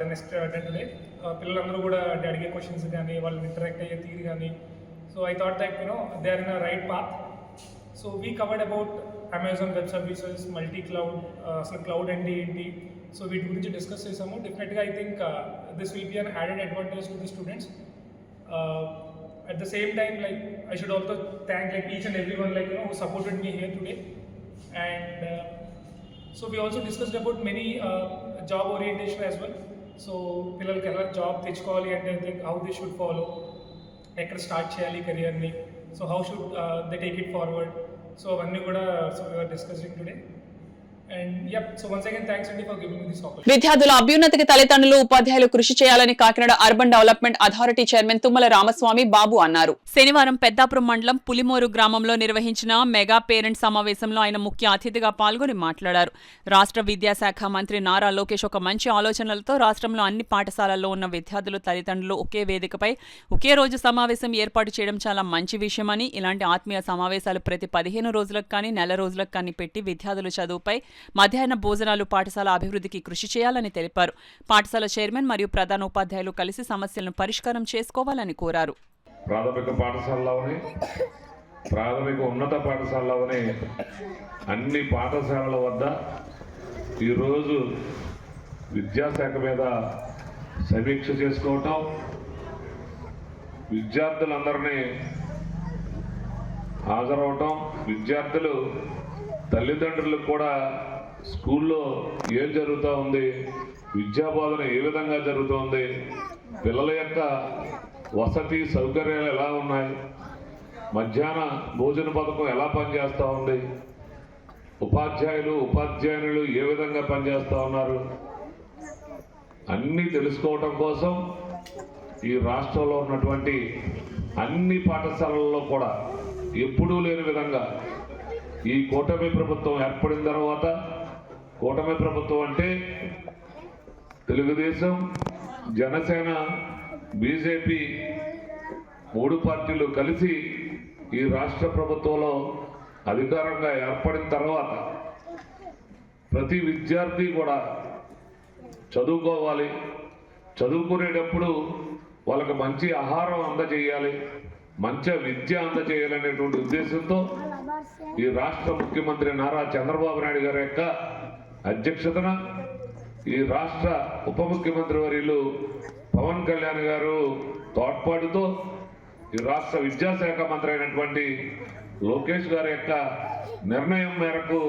done today. Pillandaru kuda adige questions gaani vallu interact ayye theory gaani. So I thought that they are in a right path. So we covered about Amazon web services, multi cloud, అసలు cloud అంటే ఏంటి, so వీటి గురించి discuss చేసాము. డెఫినెట్గా I think this will be an added advantage to the students. At the same time, like, I should also thank like each and everyone, like, you know, who supported me here today. And so we also discussed about many job orientation as well. So పిల్లలకి ఎలా job తెచ్చుకోవాలి అంటే how they should follow, ఎక్కడ start చేయాలి కెరియర్ని, so how should they take it forward. So అవన్నీ కూడా we were discussing today. And yep, so once again thanks Andy for giving me this opportunity. విద్యార్థుల అభ్యున్నతికి తల్లిదండ్రులు, ఉపాధ్యాయులు కృషి చేయాలని Kakinada urban development authority chairman Tummala Ramaswamy Babu అన్నారు. శనివారం పెద్దాపురం మండలం పులిమోరు గ్రామంలో నిర్వహించిన మెగా పేరెంట్ సమావేశంలో ఆయన ముఖ్య అతిథిగా పాల్గొని మాట్లాడారు. రాష్ట్ర విద్యాశాఖ మంత్రి నారా లోకేష్ ఒక మంచి ఆలోచనలతో రాష్ట్రంలో అన్ని పాఠశాలల్లో ఉన్న విద్యార్థులు, తల్లిదండ్రులు ఒకే వేదికపై ఒకే రోజు సమావేశం ఏర్పాటు చేయడం చాలా మంచి విషయమని, ఇలాంటి ఆత్మీయ సమావేశాలు ప్రతి 15 రోజులకు కానీ నెల రోజులకు కానీ పెట్టి విద్యార్థుల చదువుపై, మధ్యాహ్న భోజనాలు, పాఠశాల అభివృద్ధికి కృషి చేయాలని తెలిపారు. పాఠశాల చైర్మన్ మరియు ప్రధాన ఉపాధ్యాయులు కలిసి సమస్యలను పరిష్కారం చేసుకోవాలని కోరారు. ప్రాథమిక పాఠశాలలోని, ప్రాథమిక ఉన్నత పాఠశాలలోని అన్ని పాఠశాలల వద్ద ఈరోజు విద్యాశాఖ మీద సమీక్ష చేసుకోవటం, విద్యార్థులందరినీ హాజరవటం, విద్యార్థులు తల్లిదండ్రులకు కూడా స్కూల్లో ఏం జరుగుతూ ఉంది, విద్యాబోధన ఏ విధంగా జరుగుతోంది, పిల్లల యొక్క వసతి సౌకర్యాలు ఎలా ఉన్నాయి, మధ్యాహ్న భోజన పథకం ఎలా పనిచేస్తూ ఉంది, ఉపాధ్యాయులు ఏ విధంగా పనిచేస్తూ ఉన్నారు, అన్నీ తెలుసుకోవటం కోసం ఈ రాష్ట్రంలో ఉన్నటువంటి అన్ని పాఠశాలల్లో కూడా ఎప్పుడూ లేని విధంగా ఈ కూటమి ప్రభుత్వం ఏర్పడిన తర్వాత, కూటమి ప్రభుత్వం అంటే తెలుగుదేశం, జనసేన, బీజేపీ 3 పార్టీలు కలిసి ఈ రాష్ట్ర ప్రభుత్వంలో అధికారంగా ఏర్పడిన తర్వాత ప్రతి విద్యార్థి కూడా చదువుకోవాలి, చదువుకునేటప్పుడు వాళ్ళకి మంచి ఆహారం అందజేయాలి, మంచి విద్య అందజేయాలనేటువంటి ఉద్దేశంతో ఈ రాష్ట్ర ముఖ్యమంత్రి నారా చంద్రబాబు నాయుడు గారి యొక్క అధ్యక్షతన ఈ రాష్ట్ర ఉప ముఖ్యమంత్రి వర్యులు పవన్ కళ్యాణ్ గారు తోడ్పాటుతో ఈ రాష్ట్ర విద్యాశాఖ మంత్రి అయినటువంటి లోకేష్ గారి యొక్క నిర్ణయం మేరకు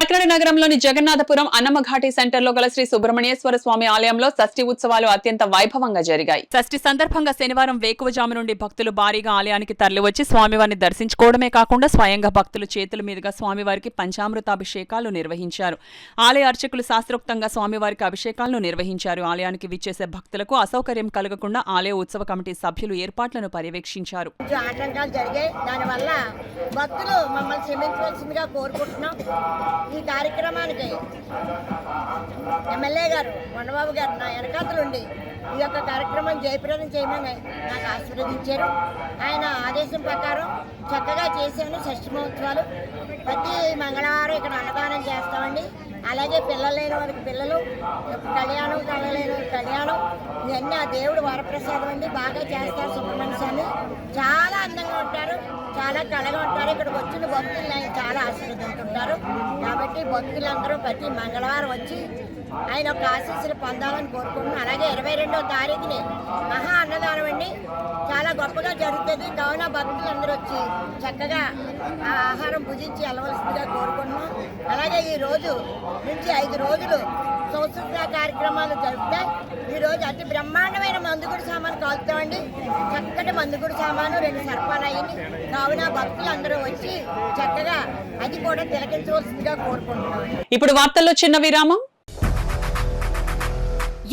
కాకినాడ నగరంలోని జగన్నాథపురం అన్నమఘాటి సెంటర్ లో గల శ్రీ సుబ్రహ్మణ్యేశ్వర స్వామి ఆలయంలో షష్ఠి ఉత్సవాలు అత్యంత వైభవంగా జరిగాయి. షష్ఠి సందర్భంగా శనివారం వేకువజాము నుండి భక్తులు భారీగా ఆలయానికి తరలివచ్చి స్వామివారిని దర్శించుకోవడమే కాకుండా స్వయంగా భక్తులు చేతుల మీదుగా స్వామివారికి పంచామృతాభిషేకాలు నిర్వహించారు. ఆలయ అర్చకులు శాస్త్రోక్తంగా స్వామివారికి అభిషేకాలను నిర్వహించారు. ఆలయానికి విచ్చేసే భక్తులకు అసౌకర్యం కలగకుండా ఆలయ ఉత్సవ కమిటీ సభ్యులు ఏర్పాట్లను పర్యవేక్షించారు. ఈ కార్యక్రమానికి ఎమ్మెల్యే గారు కొండబాబు గారు నా వెనకాతలుండి ఈ యొక్క కార్యక్రమం జయప్రదం చేయమని నాకు ఆశీర్వదించారు. ఆయన ఆదేశం ప్రకారం చక్కగా చేశాను. షష్ఠి మహోత్సవాలు ప్రతి మంగళవారం ఇక్కడ అన్నదానం చేస్తామండి. అలాగే పిల్లలు లేని వారికి పిల్లలు కళ్యాణం, కళ్ళలేని వారికి కళ్యాణం, ఇవన్నీ ఆ దేవుడు వరప్రసాదం అండి. బాగా చేస్తారు. సుబ్రహ్మణ్య స్వామి చాలా అందంగా ఉంటారు, చాలా కళగా ఉంటారు. ఇక్కడికి వచ్చిన భక్తులు ఆయన చాలా ఆశీర్వదించుంటారు. కాబట్టి భక్తులందరూ ప్రతి మంగళవారం వచ్చి ఆయన ఒక ఆశీస్సులు పొందాలని కోరుకుంటున్నాం. అలాగే 22వ తారీఖుని మహా అన్నదానం అండి, చాలా గొప్పగా జరుగుతుంది. కావున భక్తులందరూ వచ్చి చక్కగా ఆ ఆహారం భుజించి వెళ్ళవలసిందిగా కోరుకుంటున్నాం. అలాగే ఈ రోజు నుంచి 5 రోజులు సంస్కృత కార్యక్రమాలు జరుపుతాయి. ఈరోజు అతి బ్రహ్మాండమైన మందుగుడు సామాను కాలుతామండి. చక్కటి మందుగుడు సామాను 2 సర్పాలు అయ్యింది. కావున భక్తులందరూ వచ్చి చక్కగా అది కూడా తిలకించవలసిందిగా కోరుకుంటున్నాం. ఇప్పుడు వార్తల్లో చిన్న విరామం.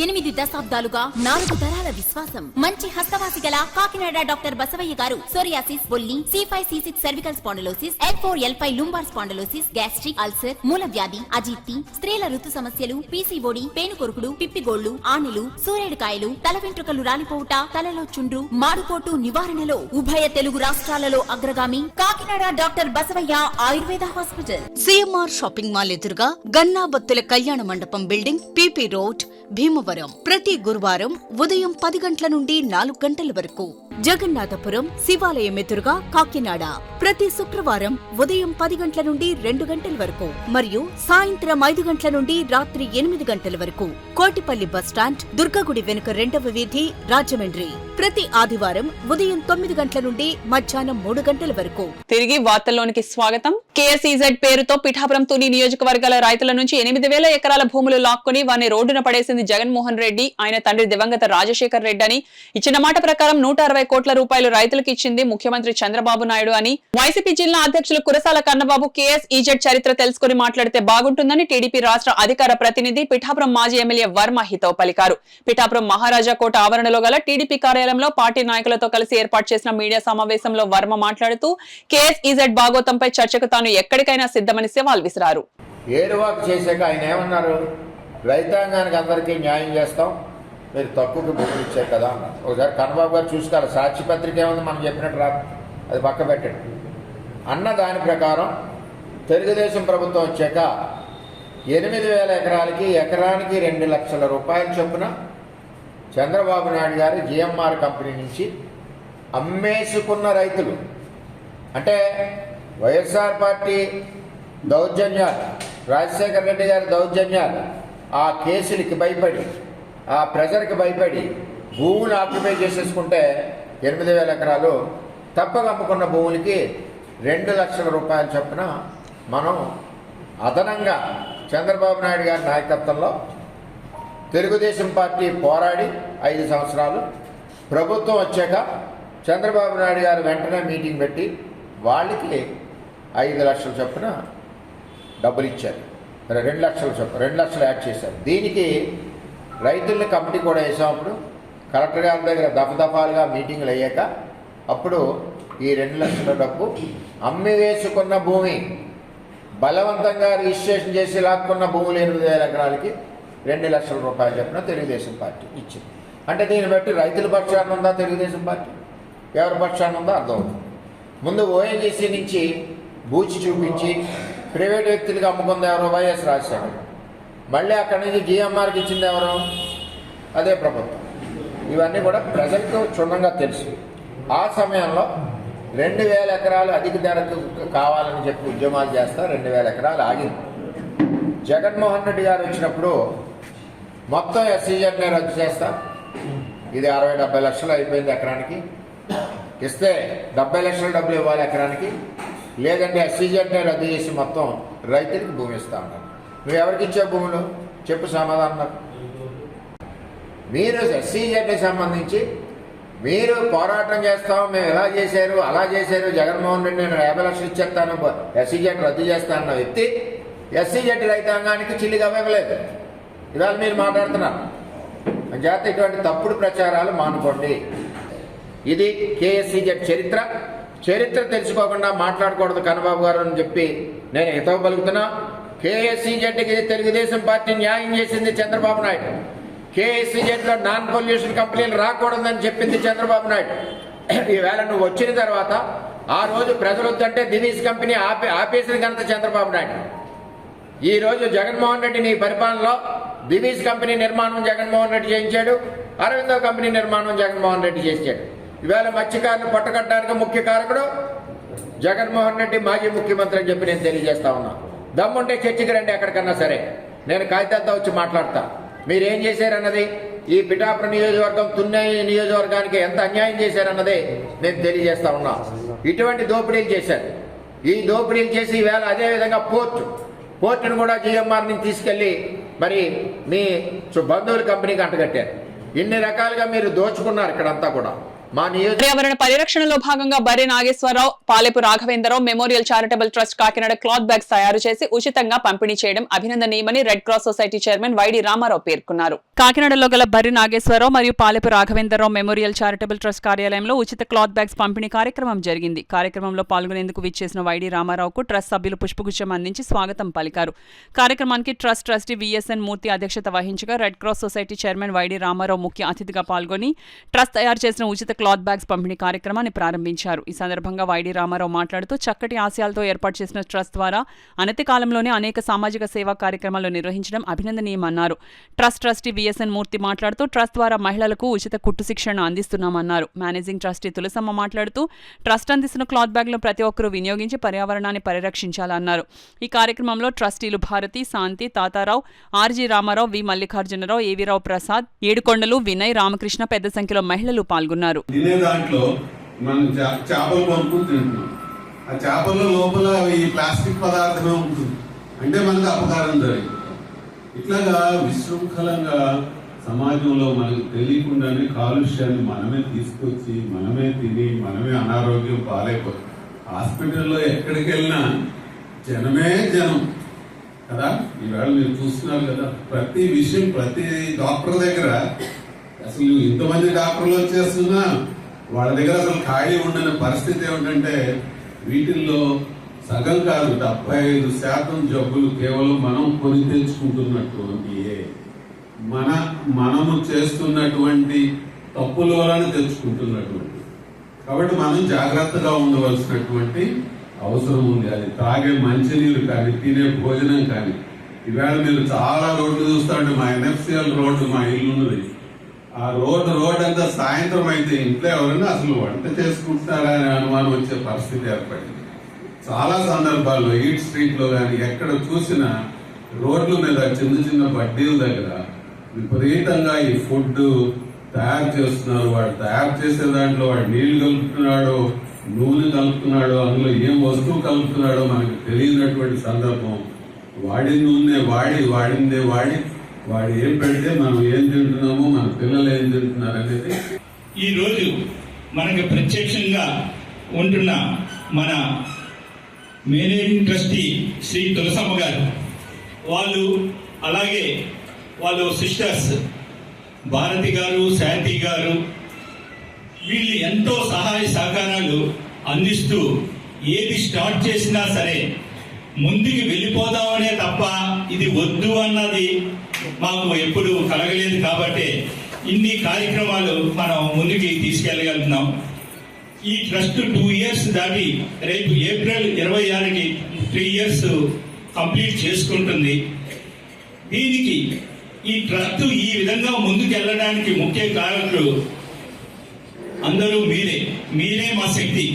8 దశాబ్దాలుగా 4 తరాల విశ్వాసం. మంచి హస్తవాసి గల కాకినాడ డాక్టర్ బసవయ్య గారు సోరియాసిస్, బొల్లి, C5, C6 cervical spondylosis, L4, L5 lumbar spondylosis, gastric ulcer, మూల వ్యాధి, అజీర్తి, స్త్రీల ఋతు సమస్యలు, PCOD, పేనుకొరుకుడు, పిప్పిగోళ్లు, ఆనెలు, సూరేడుకాయలు, తల వెంట్రుకలు రాలిపోవుట, తలలో చుండ్రు, మాడుకోటు నివారణలో ఉభయ తెలుగు రాష్ట్రాలలో అగ్రగామి Kakinada doctor Basavayya Ayurveda hospital. CMR shopping mall ఎదురుగా గన్నాబత్తుల కళ్యాణ మండపం building, PP road, Bhimavaram. Bhimavaram. ప్రతి గురువారం ఉదయం 10 గంటల నుండి 4 గంటల వరకు. జగన్నాథపురం శివాలయం ఎదురుగా కాకినాడ ప్రతి శుక్రవారం ఉదయం 10 గంటల నుండి 2 గంటల వరకు మరియు సాయంత్రం 5 గంటల నుండి రాత్రి 8 గంటల వరకు. కోటిపల్లి బస్టాండ్ దుర్గగుడి వెనుక 2వ వీధి రాజమండ్రి ప్రతి ఆదివారం ఉదయం 9 గంటల నుండి మధ్యాహ్నం 3 గంటల వరకు. తిరిగి వార్తల్లోనికి స్వాగతం. కేఎస్ఈజెడ్ పేరుతో పిఠాపురం తుని నియోజకవర్గాల రైతుల నుంచి 8,000 ఎకరాల భూములు లాక్కుని వారిని రోడ్డున పడేసింది జగన్మోహన్ రెడ్డి. ఆయన తండ్రి దివంగత రాజశేఖర్ రెడ్డి అని ఇచ్చిన మాట ప్రకారం 160 కోట్ల రూపాయలు రైతులకు ఇచ్చింది ముఖ్యమంత్రి చంద్రబాబు నాయుడు అని వైసీపీ జిల్లా అధ్యక్షులు కురసాల కన్నబాబు కేఎస్ఈజెడ్ చరిత్ర తెలుసుకుని మాట్లాడితే బాగుంటుందని టీడీపీ రాష్ట్ర అధికార ప్రతినిధి పిఠాపురం మాజీ ఎమ్మెల్యే వర్మ హితవు పలికారు. పిఠాపురం మహారాజా కోట ఆవరణలో గల టీడీపీ కార్యాలయంలో పార్టీ నాయకులతో కలిసి ఏర్పాటు చేసిన మీడియా సమావేశంలో వర్మ మాట్లాడుతూ కేఎస్ఈజెడ్ బాగోతంపై చర్చకు తాను ఎక్కడికైనా సిద్ధమని సవాల్ విసిరారు. ఏరువాకు చేశాక ఆయన ఏమన్నారు, రైతాంగానికి అందరికీ న్యాయం చేస్తాం, మీరు తక్కువకి భూములు ఇచ్చారు కదా అన్నారు. ఒకసారి కన్నబాబు గారు చూసుకోవాలి, సాక్షి పత్రిక ఏముంది మనం చెప్పినట్టు రాదు, అది పక్క పెట్టండి అన్న దాని ప్రకారం తెలుగుదేశం ప్రభుత్వం వచ్చాక 8,000 ఎకరాలకి ఎకరానికి 2 లక్షల రూపాయల చొప్పున చంద్రబాబు నాయుడు గారు జిఎంఆర్ కంపెనీ నుంచి అమ్మేసుకున్న రైతులు, అంటే వైఎస్ఆర్ పార్టీ దౌర్జన్యాలు, రాజశేఖర రెడ్డి గారి దౌర్జన్యాలు, ఆ కేసులకి భయపడి, ఆ ప్రెజర్కి భయపడి భూములు ఆక్యుపై చేసేసుకుంటే 8,000 ఎకరాలు తప్పక అమ్ముకున్న భూములకి 2 లక్షల రూపాయల చొప్పున మనం అదనంగా చంద్రబాబు నాయుడు గారి నాయకత్వంలో తెలుగుదేశం పార్టీ పోరాడి 5 సంవత్సరాలు ప్రభుత్వం వచ్చాక చంద్రబాబు నాయుడు గారు వెంటనే మీటింగ్ పెట్టి వాళ్ళకి 5 లక్షల చొప్పున డబ్బులు ఇచ్చారు. 2 లక్షల చొప్పున 2 లక్షలు యాడ్ చేశారు. దీనికి రైతుల్ని కమిటీ కూడా వేసాం. అప్పుడు కలెక్టర్ గారి దగ్గర దఫదఫాలుగా మీటింగ్లు అయ్యాక అప్పుడు ఈ 2 లక్షల డబ్బు అమ్మి వేసుకున్న భూమి, బలవంతంగా రిజిస్ట్రేషన్ చేసి లాక్కున్న భూములు 8,000 ఎకరాలకి 2 లక్షల రూపాయలు చెప్పిన తెలుగుదేశం పార్టీ ఇచ్చింది. అంటే దీన్ని బట్టి రైతుల పక్షాన ఉందా తెలుగుదేశం పార్టీ, ఎవరి పక్షాన ఉందో అర్థమవుతుంది. ముందు ఓఎన్జీసీ నుంచి బూచి చూపించి ప్రైవేట్ వ్యక్తులకు అమ్ముకుంది ఎవరు, వైఎస్ రాజశేఖర్. మళ్ళీ అక్కడి నుంచి జిఎంఆర్కి ఇచ్చింది ఎవరు, అదే ప్రభుత్వం. ఇవన్నీ కూడా ప్రజలకు క్షుణ్ణంగా తెలుసు. ఆ సమయంలో 2,000 ఎకరాలు అధిక ధరకు కావాలని చెప్పి ఉద్యమాలు చేస్తా 2,000 ఎకరాలు ఆగింది. జగన్మోహన్ రెడ్డి గారు వచ్చినప్పుడు మొత్తం ఎస్సీజెడ్ని రద్దు చేస్తా, ఇది 60-70 లక్షలు అయిపోయింది ఎకరానికి, ఇస్తే 70 లక్షల డబ్బులు ఇవ్వాలి ఎకరానికి, లేదంటే ఎస్సీజెడ్ని రద్దు చేసి మొత్తం రైతులకు భూమి ఇస్తా ఉన్నారు. నువ్వు ఎవరికి ఇచ్చే భూములు చెప్పు సమాధానం నాకు. మీరు ఎస్సీజెడ్కి సంబంధించి మీరు పోరాటం చేస్తాం, మేము ఎలా చేశారు అలా చేశారు, జగన్మోహన్ రెడ్డి నేను 50 లక్షలు ఇచ్చేస్తాను, ఎస్సీజెడ్ రద్దు చేస్తానన్న వ్యక్తి ఎస్సీజెడ్ రైతాంగానికి చిల్లిగా ఇవ్వలేదు. ఇవాళ మీరు మాట్లాడుతున్నారు. అంచేత ఇటువంటి తప్పుడు ప్రచారాలు మానుకోండి. ఇది కేఎస్సీజెడ్ చరిత్ర తెలుసుకోకుండా మాట్లాడకూడదు కన్నబాబు గారు అని చెప్పి నేను హితవు పలుకుతున్నా. కేఎస్సీజెడ్కి తెలుగుదేశం పార్టీ న్యాయం చేసింది చంద్రబాబు నాయుడు. కేఎస్సీజెడ్లో నాన్ పొల్యూషన్ కంపెనీలు రాకూడదని చెప్పింది చంద్రబాబు నాయుడు. ఈవేళ నువ్వు వచ్చిన తర్వాత ఆ రోజు ప్రజలు వద్దంటే దివీస్ కంపెనీ ఆపేసిన ఘనత చంద్రబాబు నాయుడు. ఈరోజు జగన్మోహన్ రెడ్డి నీ పరిపాలనలో దివీస్ కంపెనీ నిర్మాణం జగన్మోహన్ రెడ్డి చేయించాడు, అరవిందో కంపెనీ నిర్మాణం జగన్మోహన్ రెడ్డి చేశాడు. ఈవేళ మత్స్యకారులు పట్టకట్టడానికి ముఖ్య కారకుడు జగన్మోహన్ రెడ్డి, మాజీ ముఖ్యమంత్రి అని చెప్పి నేను తెలియజేస్తా ఉన్నా. దమ్ముంటే చర్చకి రండి ఎక్కడికన్నా సరే, నేను కాగితాలతో వచ్చి మాట్లాడతా. మీరేం చేశారన్నది, ఈ పిఠాపురం నియోజకవర్గం తున్నె నియోజకవర్గానికి ఎంత అన్యాయం చేశారన్నది నేను తెలియజేస్తా ఉన్నా. ఇటువంటి దోపిడీలు చేశారు. ఈ దోపిడీలు చేసి ఈవేళ అదేవిధంగా పోర్టును కూడా జిఎంఆర్ నుంచి తీసుకెళ్లి మరి మీ బంధువుల కంపెనీకి అంటగట్టారు. ఇన్ని రకాలుగా మీరు దోచుకున్నారు ఇక్కడంతా కూడా. పర్యావరణ పరిరక్షణలో భాగంగా Barre Nageswararao, Palepu Raghavendrarao memorial charitable trust Kakinada cloth bags తయారు చేసి ఉచితంగా పంపిణీ చేయడం అభినందనీయమని red cross society chairman Y D Ramarao పేర్కొన్నారు. కాకినాడలో గల బర్రె నాగేశ్వరరావు మరియు Palepu Raghavendrarao memorial charitable trust కార్యాలయంలో ఉచిత క్లాత్ బ్యాగ్స్ పంపిణీ కార్యక్రమం జరిగింది. కార్యక్రమంలో పాల్గొనేందుకు విచ్చేసిన వైడి రామారావుకు ట్రస్ట్ సభ్యులు పుష్పగుచ్చం అందించి స్వాగతం పలికారు. కార్యక్రమానికి ట్రస్ట్ ట్రస్టీ విఎస్ఎన్ మూర్తి అధ్యక్షత వహించగా red cross society chairman Y D Ramarao ముఖ్య అతిథిగా పాల్గొని ట్రస్ట్ తయారు చేసిన ఉచిత క్లాత్ బ్యాగ్స్ పంపిణీ కార్యక్రమాన్ని ప్రారంభించారు. ఈ సందర్భంగా వైడి రామారావు మాట్లాడుతూ చక్కటి ఆశయాలతో ఏర్పాటు చేసిన ట్రస్ట్ ద్వారా అనతి కాలంలోనే అనేక సామాజిక సేవా కార్యక్రమాలు నిర్వహించడం అభినందనీయమన్నారు. ట్రస్టీ విఎస్ఎన్ మూర్తి మాట్లాడుతూ ట్రస్ట్ ద్వారా మహిళలకు ఉచిత కుట్టు శిక్షణ అందిస్తున్నామన్నారు. మేనేజింగ్ ట్రస్టీ తులసమ్మ మాట్లాడుతూ ట్రస్ట్ అందిస్తున్న క్లాత్ బ్యాగ్లను ప్రతి ఒక్కరూ వినియోగించి పర్యావరణాన్ని పరిరక్షించాలన్నారు. ఈ కార్యక్రమంలో ట్రస్టీలు భారతి, శాంతి, తాతారావు, ఆర్జీ రామారావు, వి మల్లికార్జునరావు, ఏవీరావు ప్రసాద్, ఏడుకొండలు, వినయ్, రామకృష్ణ, పెద్ద సంఖ్యలో మహిళలు పాల్గొన్నారు. తినే దాంట్లో మనం చేపలు కొనుక్కుని తింటున్నాం. ఆ చేపల లోపల ఈ ప్లాస్టిక్ పదార్థమే ఉంటుంది, అంటే మనకు అపకారం జరిగింది. ఇట్లాగా విశృంఖలంగా సమాజంలో మనకు తెలియకుండానే కాలుష్యాన్ని మనమే తీసుకొచ్చి మనమే తిని మనమే అనారోగ్యం పాలైపోతాం. హాస్పిటల్లో ఎక్కడికి వెళ్ళినా జనమే జనం కదా. ఈవేళ మీరు చూస్తున్నారు కదా, ప్రతి విషయం ప్రతి డాక్టర్ దగ్గర అసలు ఇంతమంది డాక్టర్లు వచ్చేస్తున్నా వాళ్ళ దగ్గర అసలు ఖాళీ ఉండని పరిస్థితి ఏమిటంటే వీటిల్లో సగం కాదు 75% జబ్బులు కేవలం మనం కొని తెచ్చుకుంటున్నటువంటి మనము చేస్తున్నటువంటి తప్పుల వలన తెచ్చుకుంటున్నటువంటి. కాబట్టి మనం జాగ్రత్తగా ఉండవలసినటువంటి అవసరం ఉంది. అది తాగే మంచినీరు కానీ తినే భోజనం కానీ. ఈవేళ మీరు చాలా రోడ్లు చూస్తాంటే మా ఎన్ఎఫ్సిఎల్ రోడ్డు మా ఇల్లు ఉన్నది. ఆ రోడ్ అంతా సాయంత్రం అయితే ఇంట్లో ఎవరైనా అసలు వంట చేసుకుంటున్నారా అనే అనుమానం వచ్చే పరిస్థితి ఏర్పడింది. చాలా సందర్భాల్లో ఈట్ స్ట్రీట్ లో కానీ ఎక్కడ చూసినా రోడ్ల మీద చిన్న చిన్న బడ్డీల దగ్గర విపరీతంగా ఈ ఫుడ్ తయారు చేస్తున్నారు. వాడు తయారు చేసే దాంట్లో వాడు నీళ్లు కలుపుతున్నాడో నూనె కలుపుతున్నాడో అందులో ఏం వస్తువు కలుపుతున్నాడో మనకు తెలియనటువంటి సందర్భం. వాడి నూనె వాడిందే వాడు ఏం పెడితే మనం ఏం తింటున్నామో మన పిల్లలు ఏం తింటున్నారు అనేది ఈరోజు మనకు ప్రత్యక్షంగా ఉంటున్న మన మేనేజింగ్ ట్రస్టీ శ్రీ తులసమ్మ గారు, వాళ్ళు అలాగే వాళ్ళు సిస్టర్స్ భారతి గారు, శాంతి గారు, వీళ్ళు ఎంతో సహాయ సహకారాలు అందిస్తూ ఏది స్టార్ట్ చేసినా సరే ముందుకు వెళ్ళిపోదామనే తప్ప ఇది వద్దు అన్నది మాకు ఎప్పుడు కలగలేదు. కాబట్టి ఇన్ని కార్యక్రమాలు మనం ముందుకి తీసుకెళ్ళగలుగుతున్నాం. ఈ ట్రస్ట్ 2 years దాటి రేపు ఏప్రిల్ 26కి 3 years కంప్లీట్ చేసుకుంటుంది. దీనికి ఈ ట్రస్ట్ ఈ విధంగా ముందుకు వెళ్ళడానికి ముఖ్య కారకులు అందరూ మీరే మా శక్తి.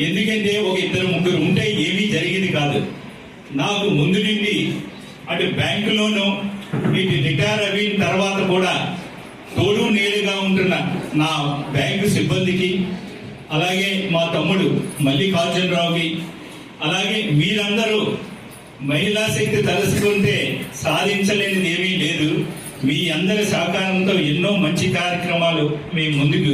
ఎందుకంటే ఒక 2-3 ఉంటే ఏమీ జరిగేది కాదు. నాకు ముందు నుండి అటు బ్యాంకులోనూ ఇటు రిటైర్ అయిన తర్వాత కూడా తోడు నీడుగా ఉంటున్న నా బ్యాంకు సిబ్బందికి, అలాగే మా తమ్ముడు మల్లికార్జునరావుకి, అలాగే మీరందరూ మహిళా శక్తి తలుసుకుంటే సాధించలేనిది ఏమీ లేదు. మీ అందరి సహకారంతో ఎన్నో మంచి కార్యక్రమాలు మేము ముందుకు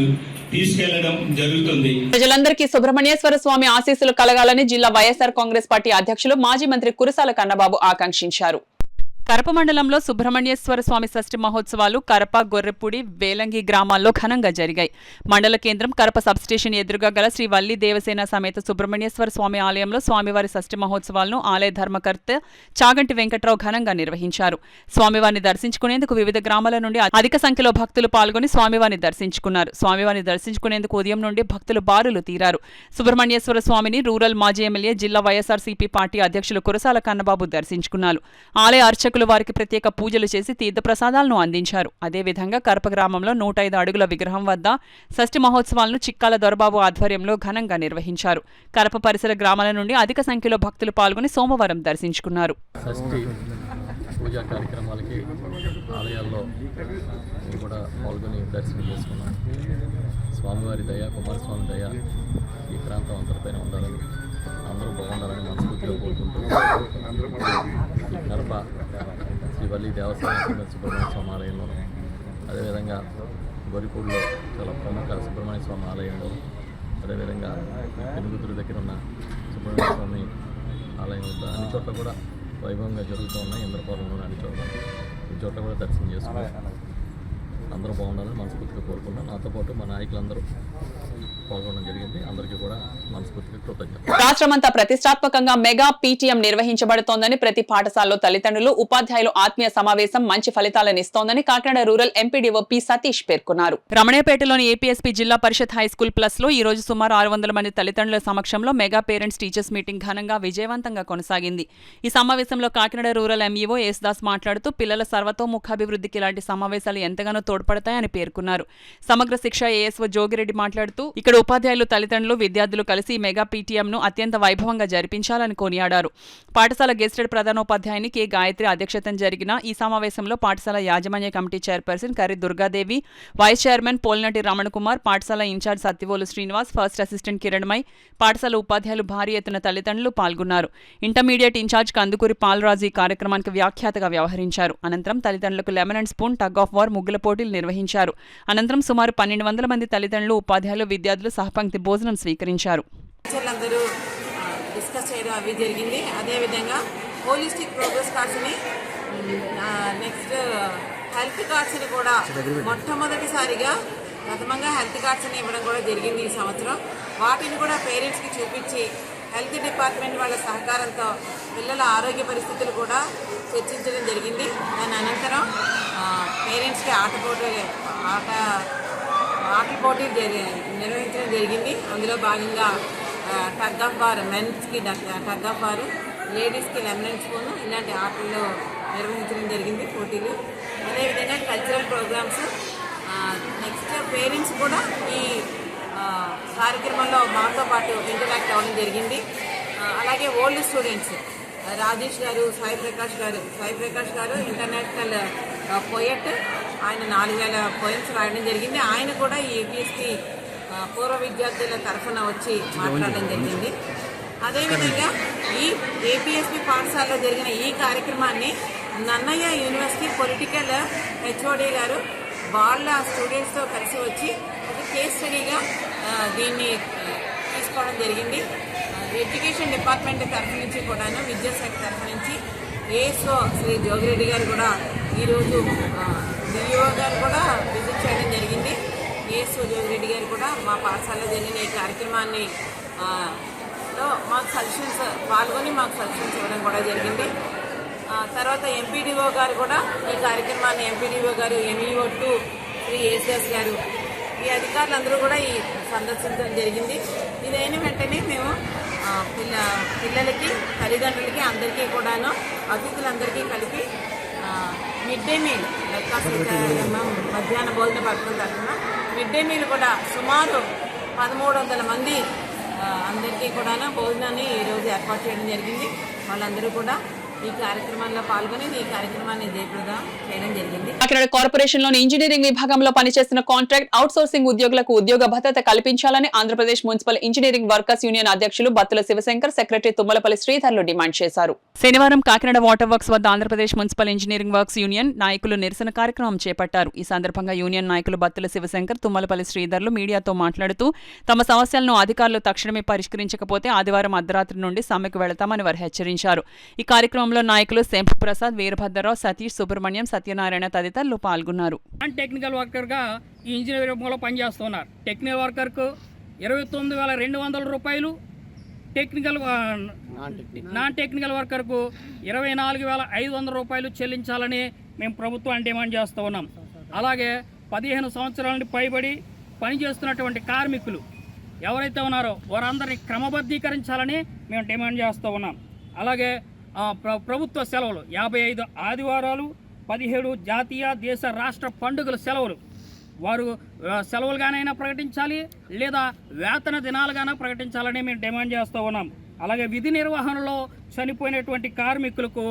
తీసుకెళ్లడం జరుగుతుంది. ప్రజలందరికీ సుబ్రహ్మణ్యేశ్వర స్వామి ఆశీస్సులు కలగాలని జిల్లా వైఎస్ఆర్ కాంగ్రెస్ పార్టీ అధ్యక్షులు మాజీ మంత్రి కురసాల కన్నబాబు ఆకాంక్షించారు. కరప మండలంలో సుబ్రహ్మణ్యేశ్వర స్వామి షష్ఠి మహోత్సవాలు కరప, గొర్రెపూడి, వేలంగి గ్రామాల్లో ఘనంగా జరిగాయి. మండల కేంద్రం కరప సబ్స్టేషన్ ఎదురుగా గల శ్రీ వల్లి దేవసేన సమేత సుబ్రహ్మణ్యేశ్వర స్వామి ఆలయంలో స్వామివారి షష్ఠి మహోత్సవాలను ఆలయ ధర్మకర్త చాగంటి వెంకట్రావు ఘనంగా నిర్వహించారు. స్వామివారిని దర్శించుకునేందుకు వివిధ గ్రామాల నుండి అధిక సంఖ్యలో భక్తులు పాల్గొని స్వామివారిని దర్శించుకున్నారు. స్వామివారిని దర్శించుకునేందుకు ఉదయం నుండి భక్తులు బారులు తీరారు. సుబ్రహ్మణ్యేశ్వర స్వామిని రూరల్ మాజీ ఎమ్మెల్యే, జిల్లా వైఎస్ఆర్సీపీ పార్టీ అధ్యక్షులు కురసాల కన్నబాబు దర్శించుకున్నారు. ఆలయ అర్చకులు వారికి ప్రత్యేక పూజలు చేసి తీర్థప్రసాదాలను అందించారు. అదేవిధంగా కరప గ్రామంలో 105 అడుగుల విగ్రహం వద్ద షష్ఠి మహోత్సవాలను చిక్కాల దొరబాబు ఆధ్వర్యంలో ఘనంగా నిర్వహించారు. కరప పరిసర గ్రామాల నుండి అధిక సంఖ్యలో భక్తులు పాల్గొని సోమవారం దర్శించుకున్నారు. షష్ఠి పూజా కార్యక్రమాలకి ఆలయాల్లో కూడా పాల్గొని దర్శనం చేసుకున్నాం. స్వామివారి దయ, కుమారస్వామి దయ ఈ ప్రాంతం అందరిపైన ఉండాలని, అందరూ బాగుండాలని మనస్ఫూర్తిగా కోరుకుంటూ కరప శ్రీ వల్లి దేవసేన సుబ్రహ్మణ్య స్వామి ఆలయంలో, అదేవిధంగా గొరిపూడిలో చాలా ప్రముఖ సుబ్రహ్మణ్య స్వామి ఆలయంలో, అదేవిధంగా పెనుగుతురు దగ్గర ఉన్న సుబ్రహ్మణ్య స్వామి ఆలయం వద్ద అన్ని చోట్ల కూడా వైభవంగా జరుగుతూ ఉన్నాయి. ఇంద్రపాలెంలో అన్ని చోట్ల ఈ చోట్ల కూడా దర్శనం చేసుకున్నాం. అందరూ బాగుండాలని మనస్ఫూర్తిగా కోరుకుంటాం. నాతో పాటు మా నాయకులందరూ పాల్గొనడం జరిగింది. అందరికీ కూడా మనస్ఫూర్తిగా కృతజ్ఞతలు. రాష్ట్రమంతా ప్రతిష్టాత్మకంగా మెగా పీటీఎం నిర్వహించబడుతోందని, ప్రతి పాఠశాలలో తల్లిదండ్రులు, ఉపాధ్యాయులు ఆత్మీయ సమావేశం మంచి ఫలితాలను ఇస్తోందని Kakinada rural MPDO P Satish పేర్కొన్నారు. రమణయ్యపేటలోని ఏపీఎస్పీ జిల్లా పరిషత్ హైస్కూల్ ప్లస్ లో ఈ రోజు సుమారు 600 మంది తల్లిదండ్రుల సమక్షంలో మెగా పేరెంట్స్ టీచర్స్ మీటింగ్ ఘనంగా విజయవంతంగా కొనసాగింది. ఈ సమావేశంలో కాకినాడ రూరల్ ఎంఈఓ యేసుదాస్ మాట్లాడుతూ పిల్లల సర్వతోముఖాభివృద్ధికి ఇలాంటి సమావేశాలు ఎంతగానో తోడ్పడతాయని పేర్కొన్నారు. సమగ్ర శిక్ష ఏఎస్ఓ జోగిరెడ్డి మాట్లాడుతూ ఇక్కడ ఉపాధ్యాయులు, తల్లిదండ్రులు, విద్యార్థులు కలిసి ఈ మెగా పీటీఎంను అత్యంత వైభవంగా జరిపించాలని కొనియాడారు. పాఠశాల గెస్టెడ్ ప్రధానోపాధ్యాయుని కె గాయత్రి అధ్యక్షతన జరిగిన ఈ సమావేశంలో పాఠశాల యాజమాన్య committee chairperson Karri Durgadevi, vice chairman Polinati Ramana Kumar, పాఠశాల incharge Satyavolu Srinivas, first assistant Kiranmayi, పాఠశాల ఉపాధ్యాయులు, భారీ ఎత్తున తల్లిదండ్రులు పాల్గొన్నారు. ఇంటర్మీడియట్ ఇన్ఛార్జ్ కందుకూరి పాలరాజు ఈ కార్యక్రమానికి వ్యాఖ్యాతగా వ్యవహరించారు. అనంతరం తల్లిదండ్రులకు lemon and spoon, tug of war, ముగ్గుల పోటీలు నిర్వహించారు. అనంతరం సుమారు 1200 మంది తల్లిదండ్రులు, ఉపాధ్యాయులు, విద్యార్థులు సహపంక్తి భోజనం స్వీకరించారు. అందరూ డిస్కస్ చేయడం అవి జరిగింది. అదేవిధంగా హోలిస్టిక్ ప్రోగ్రెస్ కార్డ్స్ని, నెక్స్ట్ హెల్త్ కార్డ్స్ని కూడా మొట్టమొదటిసారిగా ప్రథమంగా హెల్త్ కార్డ్స్ని ఇవ్వడం కూడా జరిగింది ఈ సంవత్సరం. వాటిని కూడా పేరెంట్స్కి చూపించి హెల్త్ డిపార్ట్మెంట్ వాళ్ళ సహకారంతో పిల్లల ఆరోగ్య పరిస్థితులు కూడా చర్చించడం జరిగింది. దాని అనంతరం పేరెంట్స్కి ఆటల పోటీలు నిర్వహించడం జరిగింది. అందులో భాగంగా టగ్ ఆఫ్ వార్, మెన్స్కి టగ్ ఆఫ్ వార్, లేడీస్కి లెమన్ అండ్ స్పూన్, ఇలాంటి ఆటల్లో నిర్వహించడం జరిగింది పోటీలు. అదేవిధంగా కల్చరల్ ప్రోగ్రామ్స్. నెక్స్ట్ పేరెంట్స్ కూడా ఈ కార్యక్రమంలో మాతో పాటు ఇంటరాక్ట్ అవ్వడం జరిగింది. అలాగే ఓల్డ్ స్టూడెంట్స్ రాజేష్ గారు, సాయి ప్రకాష్ గారు ఇంటర్నేషనల్ పోయట్. ఆయన 4000 పోయమ్స్ రాయడం జరిగింది. ఆయన కూడా ఈ ఏపీఎస్పీ పూర్వ విద్యార్థుల తరఫున వచ్చి మాట్లాడడం జరిగింది. అదేవిధంగా ఈ ఏపీఎస్పీ పాఠశాలలో జరిగిన ఈ కార్యక్రమాన్ని నన్నయ్య యూనివర్సిటీ పొలిటికల్ హెచ్ఓడి గారు వాళ్ళ స్టూడెంట్స్తో కలిసి వచ్చి ఒక కేస్ స్టడీగా దీన్ని తీసుకోవడం జరిగింది. ఎడ్యుకేషన్ డిపార్ట్మెంట్ తరఫు నుంచి కూడాను, విద్యాశాఖ తరఫు నుంచి ఏఎస్ఓ శ్రీ జోగిరెడ్డి గారు కూడా ఈరోజు డిఈఓ గారు కూడా విజిట్ చేయడం జరిగింది. ఏఎస్ఓ జోగిరెడ్డి గారు కూడా మా పాఠశాలలో జరిగిన ఈ కార్యక్రమాన్ని మాకు సజెషన్స్ పాల్గొని మాకు సజెషన్స్ ఇవ్వడం కూడా జరిగింది. తర్వాత ఎంపీడీఓ గారు కూడా ఈ కార్యక్రమాన్ని, ఎంపీడీఓ గారు, ఎంఈఓ2 శ్రీ యేసుదాస్ గారు, ఈ అధికారులందరూ కూడా ఈ సందర్శించడం జరిగింది. ఇదైన వెంటనే మేము పిల్లలకి, తల్లిదండ్రులకి, అందరికీ కూడాను, అతిథులందరికీ కలిపి మిడ్ డే మీల్ మధ్యాహ్న భోజన పథకం తరఫున మిడ్ డే మీల్ కూడా సుమారు 1300 మంది అందరికీ కూడాను భోజనాన్ని ఈరోజు ఏర్పాటు చేయడం జరిగింది. వాళ్ళందరూ కూడా ఈ కార్యక్రమంలో పాల్గొని ఈ కార్యక్రమాన్ని జయప్రదం చేయడం జరిగింది. కాకినాడ కార్పొరేషన్ లోని ఇంజనీరింగ్ విభాగంలో పనిచేస్తున్న కాంట్రాక్ట్ అవుట్సోర్సింగ్ ఉద్యోగులకు ఉద్యోగ భద్రత కల్పించాలని Andhra Pradesh municipal engineering workers union అధ్యక్షులు బత్తుల శివశంకర్, సెక్రటరీ తుమ్మలపల్లి శ్రీధర్లు డిమాండ్ చేశారు. శనివారం కాకినాడ వాటర్ వర్క్స్ వద్ద Andhra Pradesh municipal engineering works union నాయకులు నిరసన కార్యక్రమం చేపట్టారు. ఈ సందర్భంగా యూనియన్ నాయకులు బత్తుల శివశంకర్, తుమ్మలపల్లి శ్రీధర్లు మీడియాతో మాట్లాడుతూ తమ సమస్యలను అధికారులు తక్షణమే పరిష్కరించకపోతే ఆదివారం అర్ధరాత్రి నుండి సమ్మెకు వెళతామని వారు హెచ్చరించారు. ఈ కార్యక్రమంలో నాయకులు శంభు ప్రసాద్, వీరభద్రరావు, సతీష్, సుబ్రహ్మణ్యం, సత్యనారాయణ తదితరులు పాల్గొన్నారు. టెక్నికల్ వర్కర్గా ఈ ఇంజనీరింగ్ విభాగంలో పనిచేస్తున్నారు. టెక్నికల్ వర్కర్కు 29,200 రూపాయలు, టెక్నికల్ నాన్ టెక్నికల్ వర్కర్కు 24,500 రూపాయలు చెల్లించాలని మేము ప్రభుత్వాన్ని డిమాండ్ చేస్తూ ఉన్నాం. అలాగే 15 సంవత్సరాల నుండి పైబడి పనిచేస్తున్నటువంటి కార్మికులు ఎవరైతే ఉన్నారో వారందరినీ క్రమబద్ధీకరించాలని మేము డిమాండ్ చేస్తూ ఉన్నాం. అలాగే ప్రభుత్వ సెలవులు 55 ఆదివారాలు, 17 జాతీయ, దేశ, రాష్ట్ర పండుగల సెలవులు వారు సెలవులుగానైనా ప్రకటించాలి, లేదా వేతన దినాలుగానే ప్రకటించాలని మేము డిమాండ్ చేస్తూ ఉన్నాం. అలాగే విధి నిర్వహణలో చనిపోయినటువంటి కార్మికులకు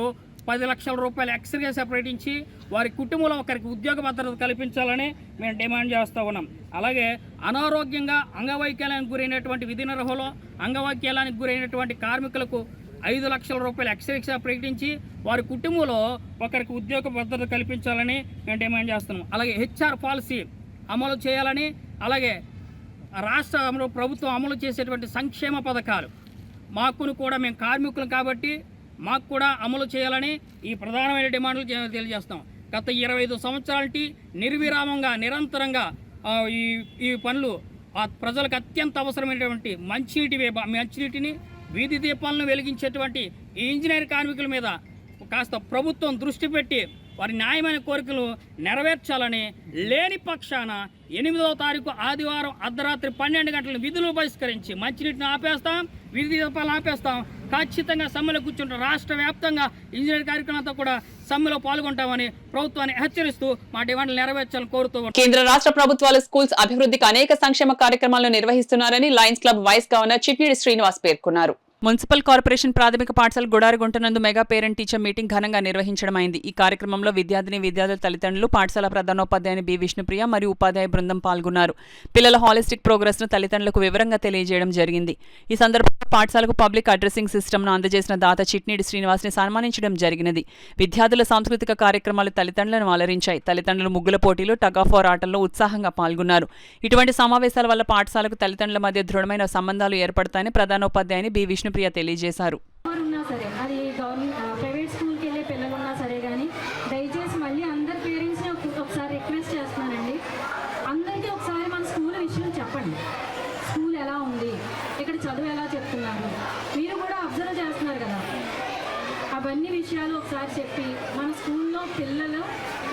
10 లక్షల రూపాయలు ఎక్స్గ్రేషియా ప్రకటించి వారి కుటుంబంలో ఒకరికి ఉద్యోగ భద్రత కల్పించాలని మేము డిమాండ్ చేస్తూ ఉన్నాం. అలాగే అనారోగ్యంగా అంగవైకల్యానికి గురైనటువంటి విధి నిర్వహణలో అంగవైకల్యానికి గురైనటువంటి కార్మికులకు 5 లక్షల రూపాయలు ఎక్స్గ్రేషియా ప్రకటించి వారి కుటుంబంలో ఒకరికి ఉద్యోగ భద్రత కల్పించాలని మేము డిమాండ్ చేస్తున్నాం. అలాగే హెచ్ఆర్ పాలసీ అమలు చేయాలని, అలాగే రాష్ట్రంలో ప్రభుత్వం అమలు చేసేటువంటి సంక్షేమ పథకాలు మాకును కూడా, మేము కార్మికులు కాబట్టి మాకు కూడా అమలు చేయాలని ఈ ప్రధానమైన డిమాండ్లు తెలియజేస్తాం. గత 25 సంవత్సరాల నిర్విరామంగా నిరంతరంగా ఈ పనులు ఆ ప్రజలకు అత్యంత అవసరమైనటువంటి మంచినీటిని వీధి దీపాలను వెలిగించేటువంటి ఈ ఇంజనీర్ కార్మికుల మీద కాస్త ప్రభుత్వం దృష్టి పెట్టి వారి న్యాయమైన కోరికలు నెరవేర్చాలని, లేని పక్షాన 8వ తారీఖు ఆదివారం అర్ధరాత్రి 12 గంటల విధులు బహిష్కరించి మంచినీటిని ఆపేస్తాం, వీధి దీపాలను ఆపేస్తాం. ఖచ్చితంగా సమ్మెలో కూర్చుంటాం. రాష్ట్ర వ్యాప్తంగా ఇంజనీర్ కార్యక్రమంతో కూడా సమ్మెలో పాల్గొంటామని ప్రభుత్వాన్ని హెచ్చరిస్తూ మా డిమాండ్లు నెరవేర్చాలని కోరుతూ కేంద్ర రాష్ట్ర ప్రభుత్వాలు స్కూల్స్ అభివృద్ధికి అనేక సంక్షేమ కార్యక్రమాలను నిర్వహిస్తున్నారని lions club vice governor Chitneedi Srinivas పేర్కొన్నారు. మున్సిపల్ కార్పొరేషన్ ప్రాథమిక పాఠశాల గుడారిగుంటనందు మెగా పేరెంట్ టీచర్ మీటింగ్ ఘనంగా నిర్వహించడమైంది. ఈ కార్యక్రమంలో విద్యార్థుల తల్లిదండ్రులు, పాఠశాల ప్రధానోపాధ్యాయుని బి విష్ణుప్రియ మరియు ఉపాధ్యాయ బృందం పాల్గొన్నారు. పిల్లల హాలిస్టిక్ ప్రోగ్రెస్ ను తల్లిదండ్రులకు వివరంగా తెలియజేయడం జరిగింది. ఈ సందర్భంగా పాఠశాలకు పబ్లిక్ అడ్రసింగ్ సిస్టమ్ను అందజేసిన దాత చిట్నీడి శ్రీనివాస్ని సన్మానించడం జరిగినది. విద్యార్థుల సాంస్కృతిక కార్యక్రమాలు తల్లిదండ్రులను అలరించాయి. తల్లిదండ్రులు ముగ్గుల పోటీలు, టగ్ ఆఫ్ వార్ ఆటల్లో ఉత్సాహంగా పాల్గొన్నారు. ఇటువంటి సమావేశాల వల్ల పాఠశాలకు తల్లిదండ్రుల మధ్య దృఢమైన సంబంధాలు ఏర్పడతాయని ప్రధానోపాధ్యాయుని బి విష్ణుప్రియ తెలియజేశారు. అది ప్రైవేట్ స్కూల్కి వెళ్ళే పిల్లలు ఉన్నా సరే కానీ దయచేసి మళ్ళీ అందరి పేరెంట్స్ని ఒకసారి రిక్వెస్ట్ చేస్తున్నానండి. అందరికీ ఒకసారి మన స్కూల్ విషయం చెప్పండి. స్కూల్ ఎలా ఉంది, ఇక్కడ చదువు ఎలా చెప్తున్నారు, మీరు కూడా అబ్జర్వ్ చేస్తున్నారు కదా, అవన్నీ విషయాలు ఒకసారి చెప్పి మన స్కూల్లో పిల్లలు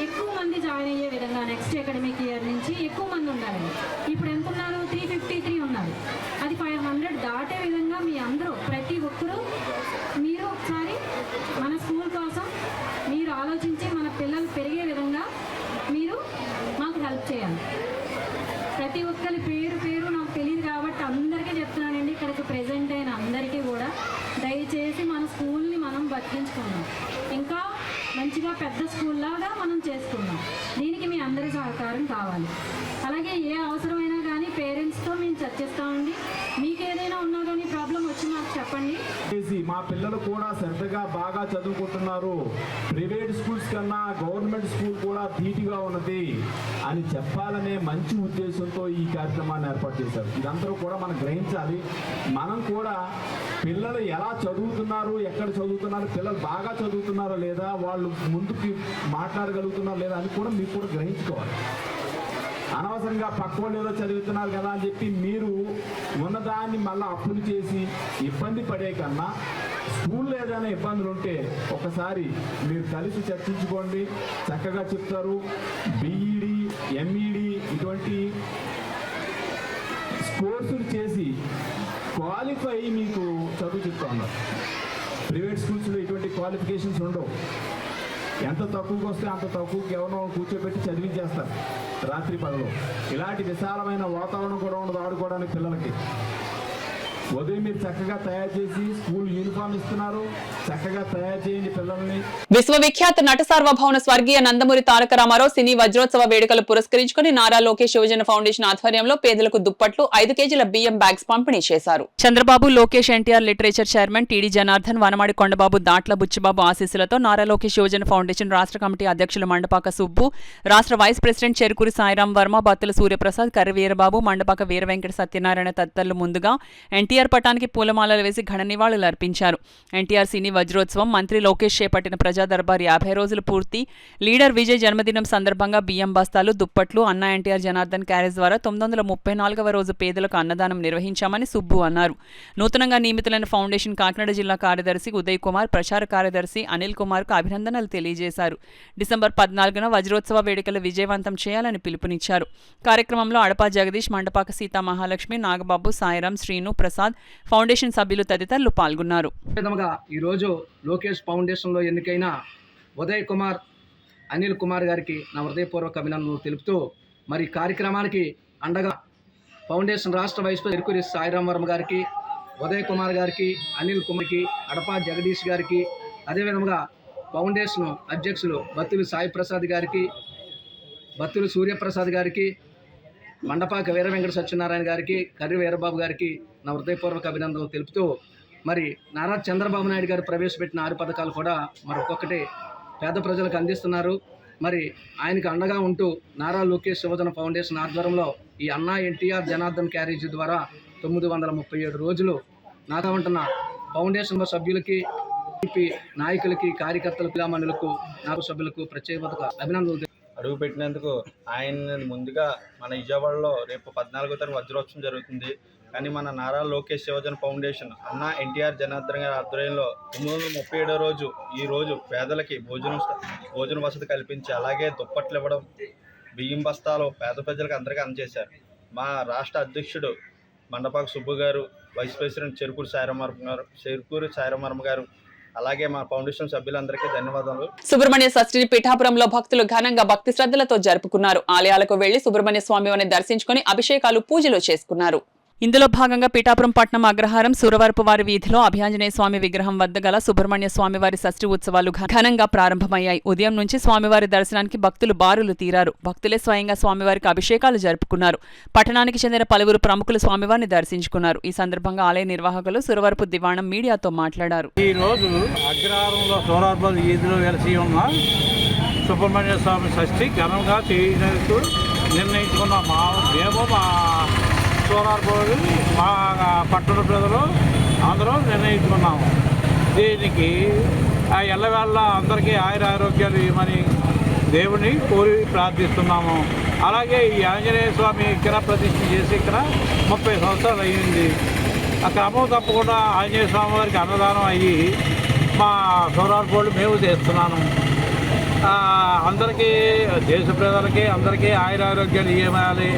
ఎక్కువ మంది జాయిన్ అయ్యే విధంగా నెక్స్ట్ అకాడమిక్ ఇయర్ నుంచి ఎక్కువ మంది ఉండాలండి. ఇప్పుడు ఎంత ఉన్నారు? 353 ఉన్నారు. అది 500 దాటే విధంగా మీ అందరూ ప్రతి ఒక్కరూ మీరు ఒకసారి మన స్కూల్ కోసం మీరు ఆలోచించి మన పిల్లలు పెరిగే విధంగా మీరు మాకు హెల్ప్ చేయాలి. ప్రతి ఒక్కరి పేరు నాకు తెలియదు కాబట్టి అందరికీ చెప్తున్నానండి. ఇక్కడికి ప్రెజెంట్ అయిన అందరికీ కూడా దయచేసి మన స్కూల్ని మనం బతికించుకుందాం, ఇంకా మంచిగా పెద్ద స్కూల్ లాగా మనం చేసుకుందాం. దీనికి మీ అందరి సహకారం కావాలి. అలాగే ఏ అవసరమైనా కానీ పేరెంట్స్తో మేము చర్చిస్తామండి. మీకు ఏదైనా ఉన్నా కానీ ప్రాబ్లం వచ్చి మాకు చెప్పండి. మా పిల్లలు కూడా శ్రద్ధగా బాగా చదువుకుంటున్నారు, ప్రైవేట్ స్కూల్స్ కన్నా గవర్నమెంట్ స్కూల్ కూడా ధీటుగా ఉన్నది అని చెప్పాలనే మంచి ఉద్దేశంతో ఈ కార్యక్రమాన్ని ఏర్పాటు చేశారు. ఇదందరూ కూడా మనం గ్రహించాలి. మనం కూడా పిల్లలు ఎలా చదువుతున్నారు, ఎక్కడ చదువుతున్నారు, పిల్లలు బాగా చదువుతున్నారో లేదా, వాళ్ళు ముందుకి మాట్లాడగలుగుతున్నారో లేదా అని కూడా మీరు కూడా గ్రహించుకోవాలి. అనవసరంగా పక్క వాళ్ళు ఏదో చదువుతున్నారు కదా అని చెప్పి మీరు ఉన్నదాన్ని మళ్ళీ అప్పులు చేసి ఇబ్బంది పడే కన్నా స్కూల్లో ఏదైనా ఇబ్బందులు ఉంటే ఒకసారి మీరు కలిసి చర్చించుకోండి, చక్కగా చెప్తారు. బీఈడి, ఎంఈడి ఇటువంటి కోర్సులు చేసి క్వాలిఫై మీకు చదువు చెప్తా ఉన్నారు. ప్రైవేట్ స్కూల్స్లో ఇటువంటి క్వాలిఫికేషన్స్ ఉండవు. ఎంత తక్కువకి వస్తే అంత తక్కువకి ఎవరినో కూర్చోబెట్టి చదివించేస్తారు రాత్రి పగలు. ఇలాంటి విశాలమైన వాతావరణం కూడా ఉండదు ఆడుకోవడానికి పిల్లలకి. ఉదయం మీరు చక్కగా తయారు చేసి స్కూల్ యూనిఫామ్ ఇస్తున్నారు, చక్కగా తయారు చేయండి పిల్లల్ని. విశ్వవిఖ్యాత నట సార్వభౌమ స్వర్గీయ నందమూరి తారక రామారావు సినీ వజ్రోత్సవ వేడుకలు పురస్కరించుకుని నారా లోకేష్ యువజన ఫౌండేషన్ ఆధ్వర్యంలో పేదలకు దుప్పట్లు, 5 కేజీల బియ్యం బ్యాగ్స్ పంపిణీ చేశారు. Chandrababu, Lokesh, NTR literature chairman T D Janardhan, Vanamadi Kondababu, Datla Buchibabu ఆశీస్సులతో నారా లోకేష్ యువజన ఫౌండేషన్ రాష్ట్ర కమిటీ అధ్యక్షులు మండపాక సుబ్బు, రాష్ట్ర వైస్ ప్రెసిడెంట్ చెరుకూరి సాయిరాం వర్మ, బత్తుల సూర్యప్రసాద్, కర్రి వీరబాబు, మండపాక వీర వెంకట సత్యనారాయణ తదితరులు ముందుగా ఎన్టీఆర్ పటానికి పూలమాలలు వేసి ఘన నివాళులు అర్పించారు. ఎన్టీఆర్ సినీ వజ్రోత్సవం మంత్రి లోకేష్ చేపట్టిన ప్రజా దర్బార్ 50 రోజులు పూర్తి. లీడర్ విజయ్ జన్మదినం సందర్భంగా బియ్యం బస్తాలు, దుప్పట్లు అన్నా ఎన్టీఆర్ జనార్దన్ క్యారేజ్ ద్వారా 934వ రోజు పేదలకు అన్నదానం నిర్వహించామని సుబ్బు అన్నారు. నూతనంగా నియమితులైన ఫౌండేషన్ కాకినాడ జిల్లా కార్యదర్శి ఉదయ్ కుమార్, ప్రచార కార్యదర్శి అనిల్ కుమార్ కు అభినందనలు తెలియజేశారు. డిసెంబర్ 14న వజ్రోత్సవ వేడుకలు విజయవంతం చేయాలని పిలుపునిచ్చారు. కార్యక్రమంలో అడపా జగదీష్, మండపాక సీతా మహాలక్ష్మి, నాగబాబు, సాయిరాం, శ్రీను, ప్రసాద్, ఫౌండేషన్ సభ్యులు తదితరులు పాల్గొన్నారు. ఈరోజు లోకేష్ ఫౌండేషన్లో ఎన్నికైన ఉదయ్ కుమార్, అనిల్ కుమార్ గారికి నా హృదయపూర్వక అభినందనలు తెలుపుతూ మరి కార్యక్రమానికి అండగా ఫౌండేషన్ రాష్ట్ర వైస్ ప్రెసిడెంట్ సాయిరాం వర్మ గారికి, ఉదయ్ కుమార్ గారికి, అనిల్ కుమార్కి, అడపా జగదీష్ గారికి, అదేవిధంగా ఫౌండేషన్ అధ్యక్షులు బత్తులు సాయి ప్రసాద్ గారికి, బత్తులు సూర్యప్రసాద్ గారికి, మండపాక వీర వెంకట సత్యనారాయణ గారికి, కర్రి వీరబాబు గారికి నా హృదయపూర్వక అభినందనలు తెలుపుతూ మరి నారా చంద్రబాబు నాయుడు గారు ప్రవేశపెట్టిన 6 పథకాలు కూడా మరొక్కొక్కటి పేద ప్రజలకు అందిస్తున్నారు. మరి ఆయనకు అండగా ఉంటూ నారా లోకేష్ యువజన ఫౌండేషన్ ఆధ్వర్యంలో ఈ అన్నా ఎన్టీఆర్ జనార్దన్ క్యారేజీ ద్వారా 937 రోజులు నాగా ఉంటున్న ఫౌండేషన్ సభ్యులకి, నాయకులకి, కార్యకర్తలకు, గ్రామీణులకు, నాయక సభ్యులకు ప్రత్యేక అభినందనలు. అడుగుపెట్టినందుకు ఆయన ముందుగా మన విజయవాడలో రేపు 14వ తారీఖు వజ్రోత్సవం జరుగుతుంది. కానీ మన నారా లోకేష్ యువజన ఫౌండేషన్ అన్న ఎన్టీఆర్ జనార్దన్ గారి ఆధ్వర్యంలో 937వ రోజు ఈ రోజు పేదలకి భోజన వసతి కల్పించి అలాగే దుప్పట్లు ఇవ్వడం, బియ్యం బస్తాలు పేద ప్రజలకు అందరికీ అందజేశారు. మా రాష్ట్ర అధ్యక్షుడు మండపాక సుబ్బు గారు, వైస్ ప్రెసిడెంట్ చెరుకూరు సాయిరామర్మ గారు, అలాగే మా ఫౌండేషన్ సభ్యులందరికీ ధన్యవాదాలు. సుబ్రహ్మణ్య షష్ఠిని పిఠాపురంలో భక్తులు ఘనంగా భక్తి శ్రద్ధలతో జరుపుకున్నారు. ఆలయాలకు వెళ్లి సుబ్రహ్మణ్య స్వామివారిని దర్శించుకుని అభిషేకాలు, పూజలు చేసుకున్నారు. ఇందులో భాగంగా పిఠాపురం పట్నం అగ్రహారం సూరవరపు వారి వీధిలో అభయాంజనేయ స్వామి విగ్రహం వద్ద గల సుబ్రహ్మణ్య స్వామివారి షష్ఠి ఉత్సవాలు ఘనంగా ప్రారంభమయ్యాయి. ఉదయం నుంచి స్వామివారి దర్శనానికి భక్తులు బారులు తీరారు. భక్తులే స్వయంగా స్వామివారికి అభిషేకాలు జరుపుకున్నారు. పట్టణానికి చెందిన పలువురు ప్రముఖులు స్వామివారిని దర్శించుకున్నారు. ఈ సందర్భంగా ఆలయ నిర్వాహకులు సురవరపు దివాణం మీడియాతో మాట్లాడారు. ఈ రోజు అగ్రహారంలో సూరవరపు వీధిలో వెలిసి ఉన్న సుబ్రహ్మణ్య స్వామి షష్ఠి ఘనంగా చేయడానికి నిర్ణయించుకున్నాం. మా సోలార్బోర్డు మా పట్టణ ప్రజలు అందరూ నిర్ణయించుకున్నాము. దీనికి ఆ ఎల్లవేళ్ళ అందరికీ ఆయురారోగ్యాలు ఇవ్వమని దేవుని కోరి ప్రార్థిస్తున్నాము. అలాగే ఈ ఆంజనేయ స్వామి ఇక్కడ ప్రతిష్ఠ చేసి ఇక్కడ 30 సంవత్సరాలు అయ్యింది. ఆ క్రమం తప్పకుండా ఆంజనేయ స్వామి వారికి అన్నదానం అయ్యి మా సోలార్బోర్డు మేము చేస్తున్నాను. అందరికీ దేశ ప్రజలకి అందరికీ ఆయురారోగ్యాలు ఇవ్వాలి.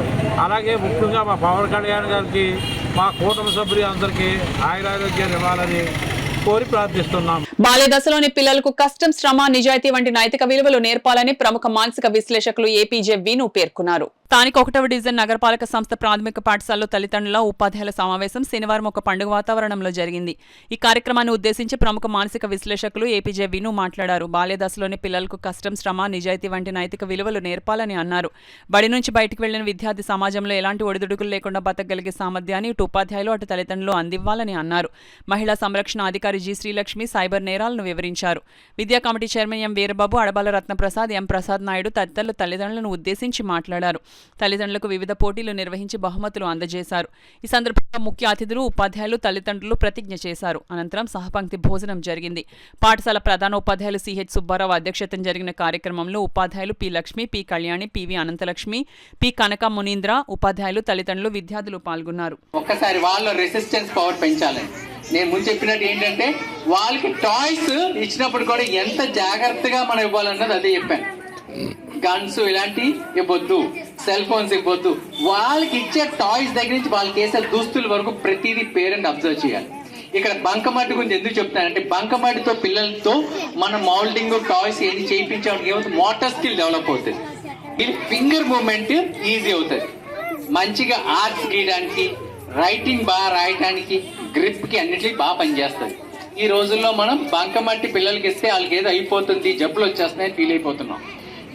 అలాగే ముఖ్యంగా మా పవన్ కళ్యాణ్ గారికి, మా కూటమి సభ్యులు అందరికీ ఆయురారోగ్యాలు ఇవ్వాలని కోరి ప్రార్థిస్తున్నాం. బాల్య దశలోని పిల్లలకు కష్టం, శ్రమ, నిజాయితీ వంటి నైతిక విలువలు నేర్పాలని ప్రముఖ మానసిక విశ్లేషకులు ఏపీజే వీను పేర్కొన్నారు. స్థానిక 1వ డివిజన్ నగరపాలక సంస్థ ప్రాథమిక పాఠశాలలో తల్లిదండ్రుల, ఉపాధ్యాయుల సమావేశం శనివారం ఒక పండుగ వాతావరణంలో జరిగింది. ఈ కార్యక్రమాన్ని ఉద్దేశించి ప్రముఖ మానసిక విశ్లేషకులు ఏపీజే వీను మాట్లాడారు. బాల్య దశలోని పిల్లలకు కష్టం, శ్రమ, నిజాయితీ వంటి నైతిక విలువలు నేర్పాలని అన్నారు. బడి నుంచి బయటకు వెళ్లిన విద్యార్థి సమాజంలో ఎలాంటి ఒడిదుడుకులు లేకుండా బతకగలిగే సామర్థ్యాన్ని ఇటు ఉపాధ్యాయులు అటు తల్లిదండ్రులు అందివ్వాలని అన్నారు. మహిళా సంరక్షణ అధికారి జి శ్రీలక్ష్మి సైబర్ నేరాలను వివరించారు. విద్యా committee chairman M Veerababu, Adabala Ratnaprasad, M Prasad Naidu తదితరులు తల్లిదండ్రులను ఉద్దేశించి మాట్లాడారు. తల్లిదండ్రులకు వివిధ పోటీలు నిర్వహించి బహుమతులు అందజేశారు. ఈ సందర్భంగా ముఖ్య అతిథులు, ఉపాధ్యాయులు, తల్లిదండ్రులు ప్రతిజ్ఞ చేశారు. అనంతరం సహపంక్తి భోజనం జరిగింది. పాఠశాల ప్రధానోపాధ్యాయులు సిహెచ్ సుబ్బారావు అధ్యక్షతన జరిగిన కార్యక్రమంలో ఉపాధ్యాయులు P Lakshmi, P Kalyani, PV Ananthalakshmi, P Kanaka Munindra, ఉపాధ్యాయులు, తల్లిదండ్రులు, విద్యార్థులు పాల్గొన్నారు. ఒక్కసారి వాళ్ళ రెసిస్టెన్స్ పవర్ పెంచాలి. నేను ముందు చెప్పినట్టు ఏంటంటే వాళ్ళకి టాయ్స్ ఇచ్చినప్పుడు కూడా ఎంత జాగ్రత్తగా మనం ఇవ్వాలన్నది అదే చెప్పాను. గన్స్ ఇలాంటి ఇవ్వద్దు, సెల్ ఫోన్స్ ఇవ్వద్దు. వాళ్ళకి ఇచ్చే టాయ్స్ దగ్గర నుంచి వాళ్ళకి వేసే దుస్తుల వరకు ప్రతిదీ పేరెంట్ అబ్జర్వ్ చేయాలి. ఇక్కడ బంకమట్టి గురించి ఎందుకు చెప్తానంటే బంకమట్టితో పిల్లలతో మన మౌల్డింగ్, టాయ్స్ ఏది చేయించడానికి ఏమవుతుంది, మోటార్ స్కిల్ డెవలప్ అవుతుంది. వీళ్ళ ఫింగర్ మూవ్మెంట్ ఈజీ అవుతుంది. మంచిగా ఆర్ట్స్ గీయడానికి, రైటింగ్ బాగా రాయడానికి, గ్రిప్కి అన్నిటికీ బాగా పనిచేస్తుంది. ఈ రోజుల్లో మనం బంకమట్టి పిల్లలకి ఇస్తే వాళ్ళకి ఏదో అయిపోతుంది, జబ్బులు వచ్చేస్తున్నాయని ఫీల్ అయిపోతున్నాం.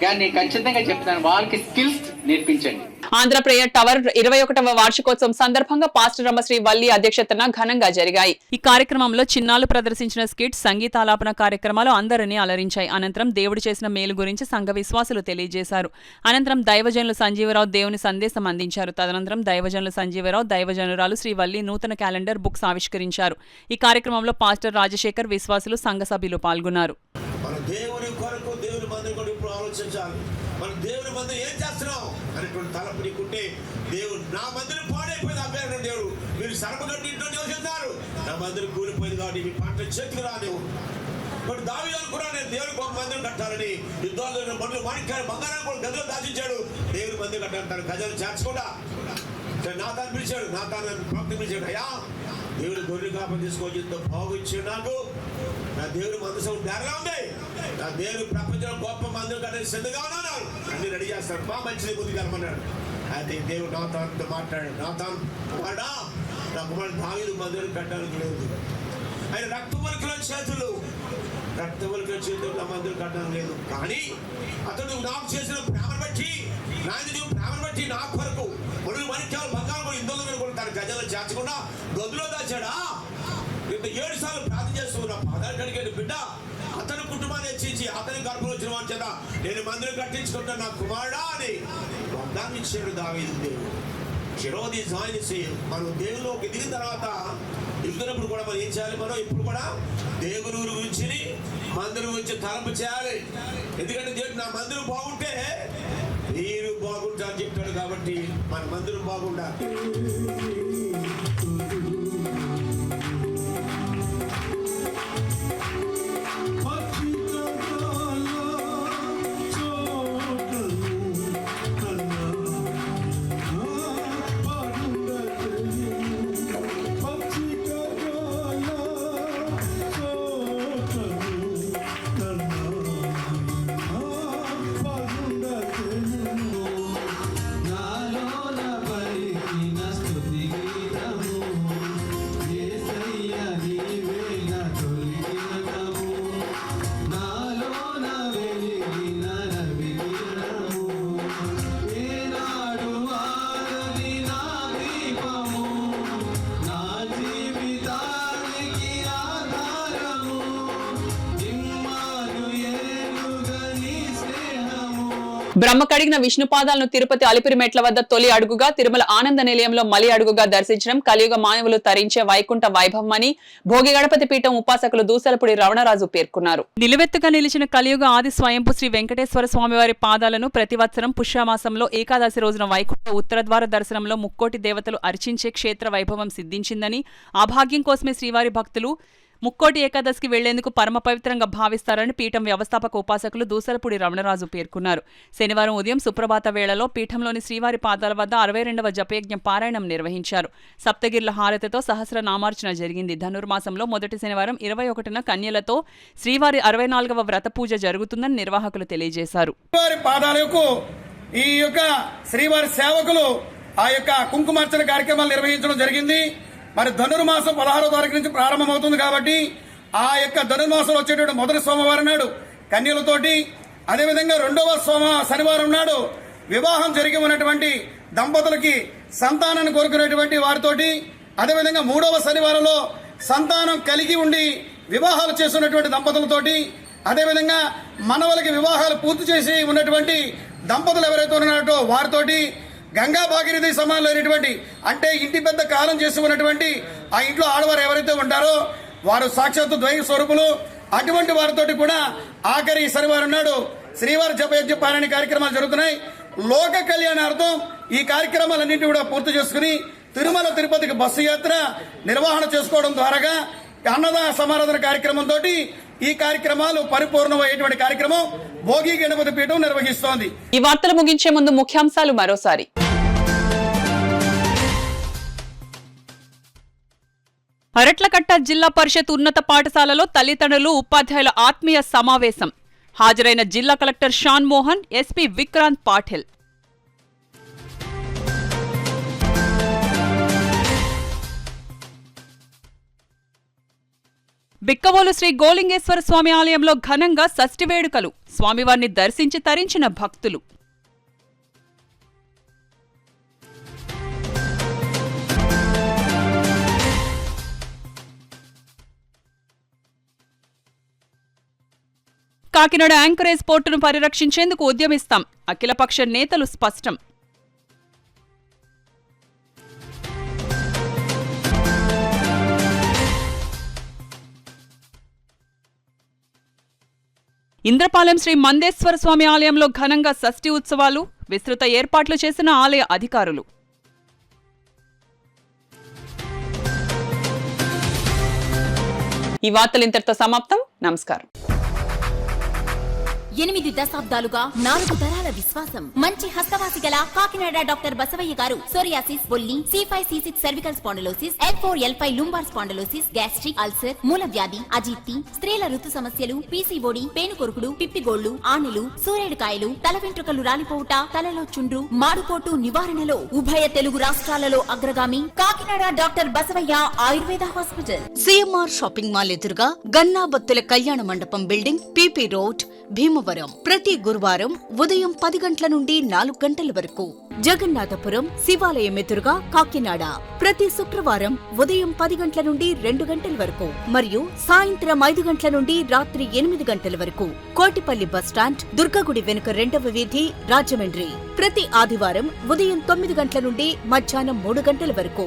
కానీ నేను ఖచ్చితంగా చెప్తాను, వాళ్ళకి స్కిల్స్ నేర్పించండి. ఆంధ్రప్రయ టవర్ 21వ వార్షికోత్సవం సందర్భంగా పాస్టర్ రమశ్రీ వల్లి అధ్యక్షతన ఘనంగా జరిగాయి. ఈ కార్యక్రమంలో చిన్నాలు ప్రదర్శించిన స్కిట్, సంగీతాలాపన కార్యక్రమాలు అందరినీ అలరించాయి. అనంతరం దేవుడు చేసిన మేలు గురించి సంఘ విశ్వాసులు తెలియజేశారు. అనంతరం దైవజనులు సంజీవరావు దేవుని సందేశం అందించారు. తదనంతరం దైవజనులు సంజీవరావు, దైవజనురాలు శ్రీ వల్లి నూతన క్యాలెండర్ బుక్స్ ఆవిష్కరించారు. ఈ కార్యక్రమంలో పాస్టర్ రాజశేఖర్, విశ్వాసులు, సంఘ సభ్యులు పాల్గొన్నారు. మన దేవుని మందిరం ఏం చేస్తున్నాం అనేటువంటి తలపు నీకుంటే, దేవుడు నా మందిరం పాడైపోయింది అభ్యర్థి, దేవుడు మీరు సర్పగడ్డి ఇంట్లో నివసిస్తారు, నా మందిరం కూలిపోయింది కాబట్టి మీ పంట చేతికి రాదేవు. ఇప్పుడు దావీదు కూడా నేను దేవుడికి ఒక మందిరం కట్టాలని యుద్ధాలు మందులు మాణిక్యాలు బంగారం కూడా గదిలో దాచించాడు. దేవుడి మందిరం కట్టాలంటారు, గజలు చేర్చకుండా నాతాను పిలిచాడు, నాతాను ప్రాప్తి పిలిచాడు. అయ్యా దేవుడు గొర్రె కాపని తీసుకొని ఎంతో బాగు ఇచ్చాడు నాకు. నా దేవుడు మందసం ధరగా ఉంది, నా దేవుడు ప్రపంచంలో గొప్ప మందులు కట్టే సిద్ధంగా ఉన్నాను, అన్ని రెడీ చేస్తాడు, మా మంచిది ముందుకు వెళ్ళమన్నాడు. అయితే దేవుడు నాతానుతో మాట్లాడాడు, నాతాను కుమారుడా, నా కుమారుడు దావీదు మందిరం కట్టడానికి లేదు, ఆయన రక్తవల్కల చేతులు నా మందిరం కట్టడానికి లేదు. కానీ అతడు నాకు చేసిన ప్రేమను బట్టి, ప్రేమను బట్టి నా కొరకు మొదలు మణిక్యాలు బంగారం ఇందులో కూడా తన గజలు చేర్చకుండా గదులో దాచాడా. 7 సార్లు ప్రార్థన చేస్తూ నా పాదాలు కడిగాడు బిడ్డ, అతని కుటుంబాన్ని హెచ్చించి అతని గర్భంలో వచ్చిన వాడి చేత నేను మందిరం కట్టించుకుంటా నా కుమారుడా అని వాగ్దానం ఇచ్చాడు దావీదు. దేవుడు చిరోది జాయిన్ మనం దేవులోకి దిగిన తర్వాత దిగుతున్నప్పుడు కూడా మనం ఏం చేయాలి, మనం ఇప్పుడు కూడా దేవుని గురించి మందిరం గురించి తలంపు చేయాలి. ఎందుకంటే దేవుడు నా మందిరం బాగుంటే మీరు బాగుంటారని చెప్పాడు. కాబట్టి మన మందిరం బాగుండాలి. బ్రహ్మ కడిగిన విష్ణు పాదాలను తిరుపతి అలిపిరి మెట్ల వద్ద తొలి అడుగుగా, తిరుమల ఆనంద నిలయంలో మలి అడుగుగా దర్శించడం కలియుగ మానవులు తరించే వైకుంఠ వైభవమని భోగి గణపతి పీఠం ఉపాసకులు దూసలపూడి రమణరాజు పేర్కొన్నారు. నిలువెత్తుగా నిలిచిన కలియుగ ఆది స్వయంపు శ్రీ వెంకటేశ్వర స్వామివారి పాదాలను ప్రతివత్సరం పుష్యమాసంలో ఏకాదశి రోజున వైకుంఠ ఉత్తరద్వార దర్శనంలో ముక్కోటి దేవతలు అర్చించే క్షేత్ర వైభవం సిద్ధించిందని, ఆ భాగ్యం కోసమే శ్రీవారి భక్తులు ముక్కోటి ఏకాదశికి వెళ్లేందుకు పరమ పవిత్రంగా భావిస్తారని పీఠం వ్యవస్థాపక ఉపాసకులు దూసలపూడి రమణరాజు పేర్కొన్నారు. శనివారం ఉదయం సుప్రభాత వేళలో పీఠంలోని శ్రీవారి పాదాల వద్ద 62వ జపయజ్ఞం పారాయణం నిర్వహించారు. సప్తగిర్ల హారతితో సహస్ర నామార్చన జరిగింది. ధనుర్మాసంలో మొదటి శనివారం 21న కన్యలతో శ్రీవారి 64వ వ్రత పూజ జరుగుతుందని నిర్వాహకులు తెలియజేశారు. ఈ యొక్క శ్రీవారి సేవకులు ఆ యొక్క కుంకుమార్చన కార్యక్రమాలు నిర్వహించడం జరిగింది. మరి ధనుర్మాసం 16వ తారీఖు నుంచి ప్రారంభమవుతుంది కాబట్టి ఆ యొక్క ధనుర్మాసంలో వచ్చేటువంటి మొదటి సోమవారం నాడు కన్యలతోటి, అదేవిధంగా రెండవ శనివారం నాడు వివాహం జరిగి ఉన్నటువంటి దంపతులకి సంతానాన్ని కోరుకునేటువంటి వారితోటి, అదేవిధంగా మూడవ శనివారంలో సంతానం కలిగి ఉండి వివాహాలు చేస్తున్నటువంటి దంపతులతోటి, అదేవిధంగా మనవలకి వివాహాలు పూర్తి చేసి ఉన్నటువంటి దంపతులు ఎవరైతే ఉన్నారో వారితోటి, గంగా భాగీరథి సమానమైనటువంటి అంటే ఇంటి పెద్ద కాలం చేసి ఉన్నటువంటి ఆ ఇంట్లో ఆడవారు ఎవరైతే ఉంటారో వారు సాక్షాత్తు ద్వైత స్వరూపులు. అటువంటి వారితోటి కూడా ఆఖరి శనివారం నాడు శ్రీవారి జపయజ్ఞ పారాయణ కార్యక్రమాలు జరుగుతున్నాయి. లోక కళ్యాణార్థం ఈ కార్యక్రమాలన్నింటినీ కూడా పూర్తి చేసుకుని తిరుమల తిరుపతికి బస్సు యాత్ర నిర్వహణ చేసుకోవడం ద్వారా అన్నదాన సమారాధన కార్యక్రమంతో ఈ కార్యక్రమాలు పరిపూర్ణమయ్యేటువంటి కార్యక్రమం భోగి గణపతి పీఠం నిర్వహిస్తోంది. ఈ వార్తలు ముగించే ముందు ముఖ్యాంశాలు మరోసారి. అరట్లకట్ట జిల్లా పరిషత్ ఉన్నత పాఠశాలలో తల్లిదండ్రులు ఉపాధ్యాయుల ఆత్మీయ సమావేశం. హాజరైన జిల్లా కలెక్టర్ షాన్ మోహన్, ఎస్పీ విక్రాంత్ పాటిల్. బిక్కవోలు శ్రీ గోలింగేశ్వర స్వామి ఆలయంలో ఘనంగా షష్ఠి వేడుకలు. స్వామివారిని దర్శించి తరించిన భక్తులు. కాకినాడ యాంకరేజ్ పోర్టును పరిరక్షించేందుకు ఉద్యమిస్తాం. అఖిలపక్ష నేతలు స్పష్టం. ఇంద్రపాలెం శ్రీ మందేశ్వర స్వామి ఆలయంలో ఘనంగా షష్ఠి ఉత్సవాలు. విస్తృత ఏర్పాట్లు చేసిన ఆలయ అధికారులు. ఈ వార్తలు ఇంతటితో సమాప్తం. నమస్కారం. 8 దశాబ్దాలుగా 4 తరాల విశ్వాసం. మంచి హస్తవాసి గల కాకినాడ డాక్టర్ బసవయ్య గారు సోరియాసిస్, బొల్లి, C5C6 cervical spondylosis, L4L5 lumbar spondylosis, gastric ulcer, మూల వ్యాధి, అజీర్తి, స్త్రీల ఋతు సమస్యలు, PCOD, పేనుకొరుకుడు, పిప్పిగోళ్లు, ఆనెలు, సూరేడుకాయలు, తల వెంట్రుకలు రాలిపోవుట, తలలో చుండ్రు, మాడుకోటు నివారణలో ఉభయ తెలుగు రాష్ట్రాలలో అగ్రగామి Kakinada doctor Basavayya Ayurveda hospital. CMR shopping mall ఎదురుగా గన్నాబత్తుల కళ్యాణ మండపం బిల్డింగ్, PP రోడ్, భీమవరం. ప్రతి గురువారం ఉదయం 10 గంటల నుండి 4 గంటల వరకు. జగన్నాథపురం శివాలయం ఎదురుగా కాకినాడ ప్రతి శుక్రవారం ఉదయం 10 గంటల నుండి 2 గంటల వరకు మరియు సాయంత్రం 5 గంటల నుండి రాత్రి 8 గంటల వరకు. కోటిపల్లి బస్టాండ్, దుర్గగుడి వెనుక 2వ వీధి, రాజమండ్రి ప్రతి ఆదివారం ఉదయం 9 గంటల నుండి మధ్యాహ్నం 3 గంటల వరకు.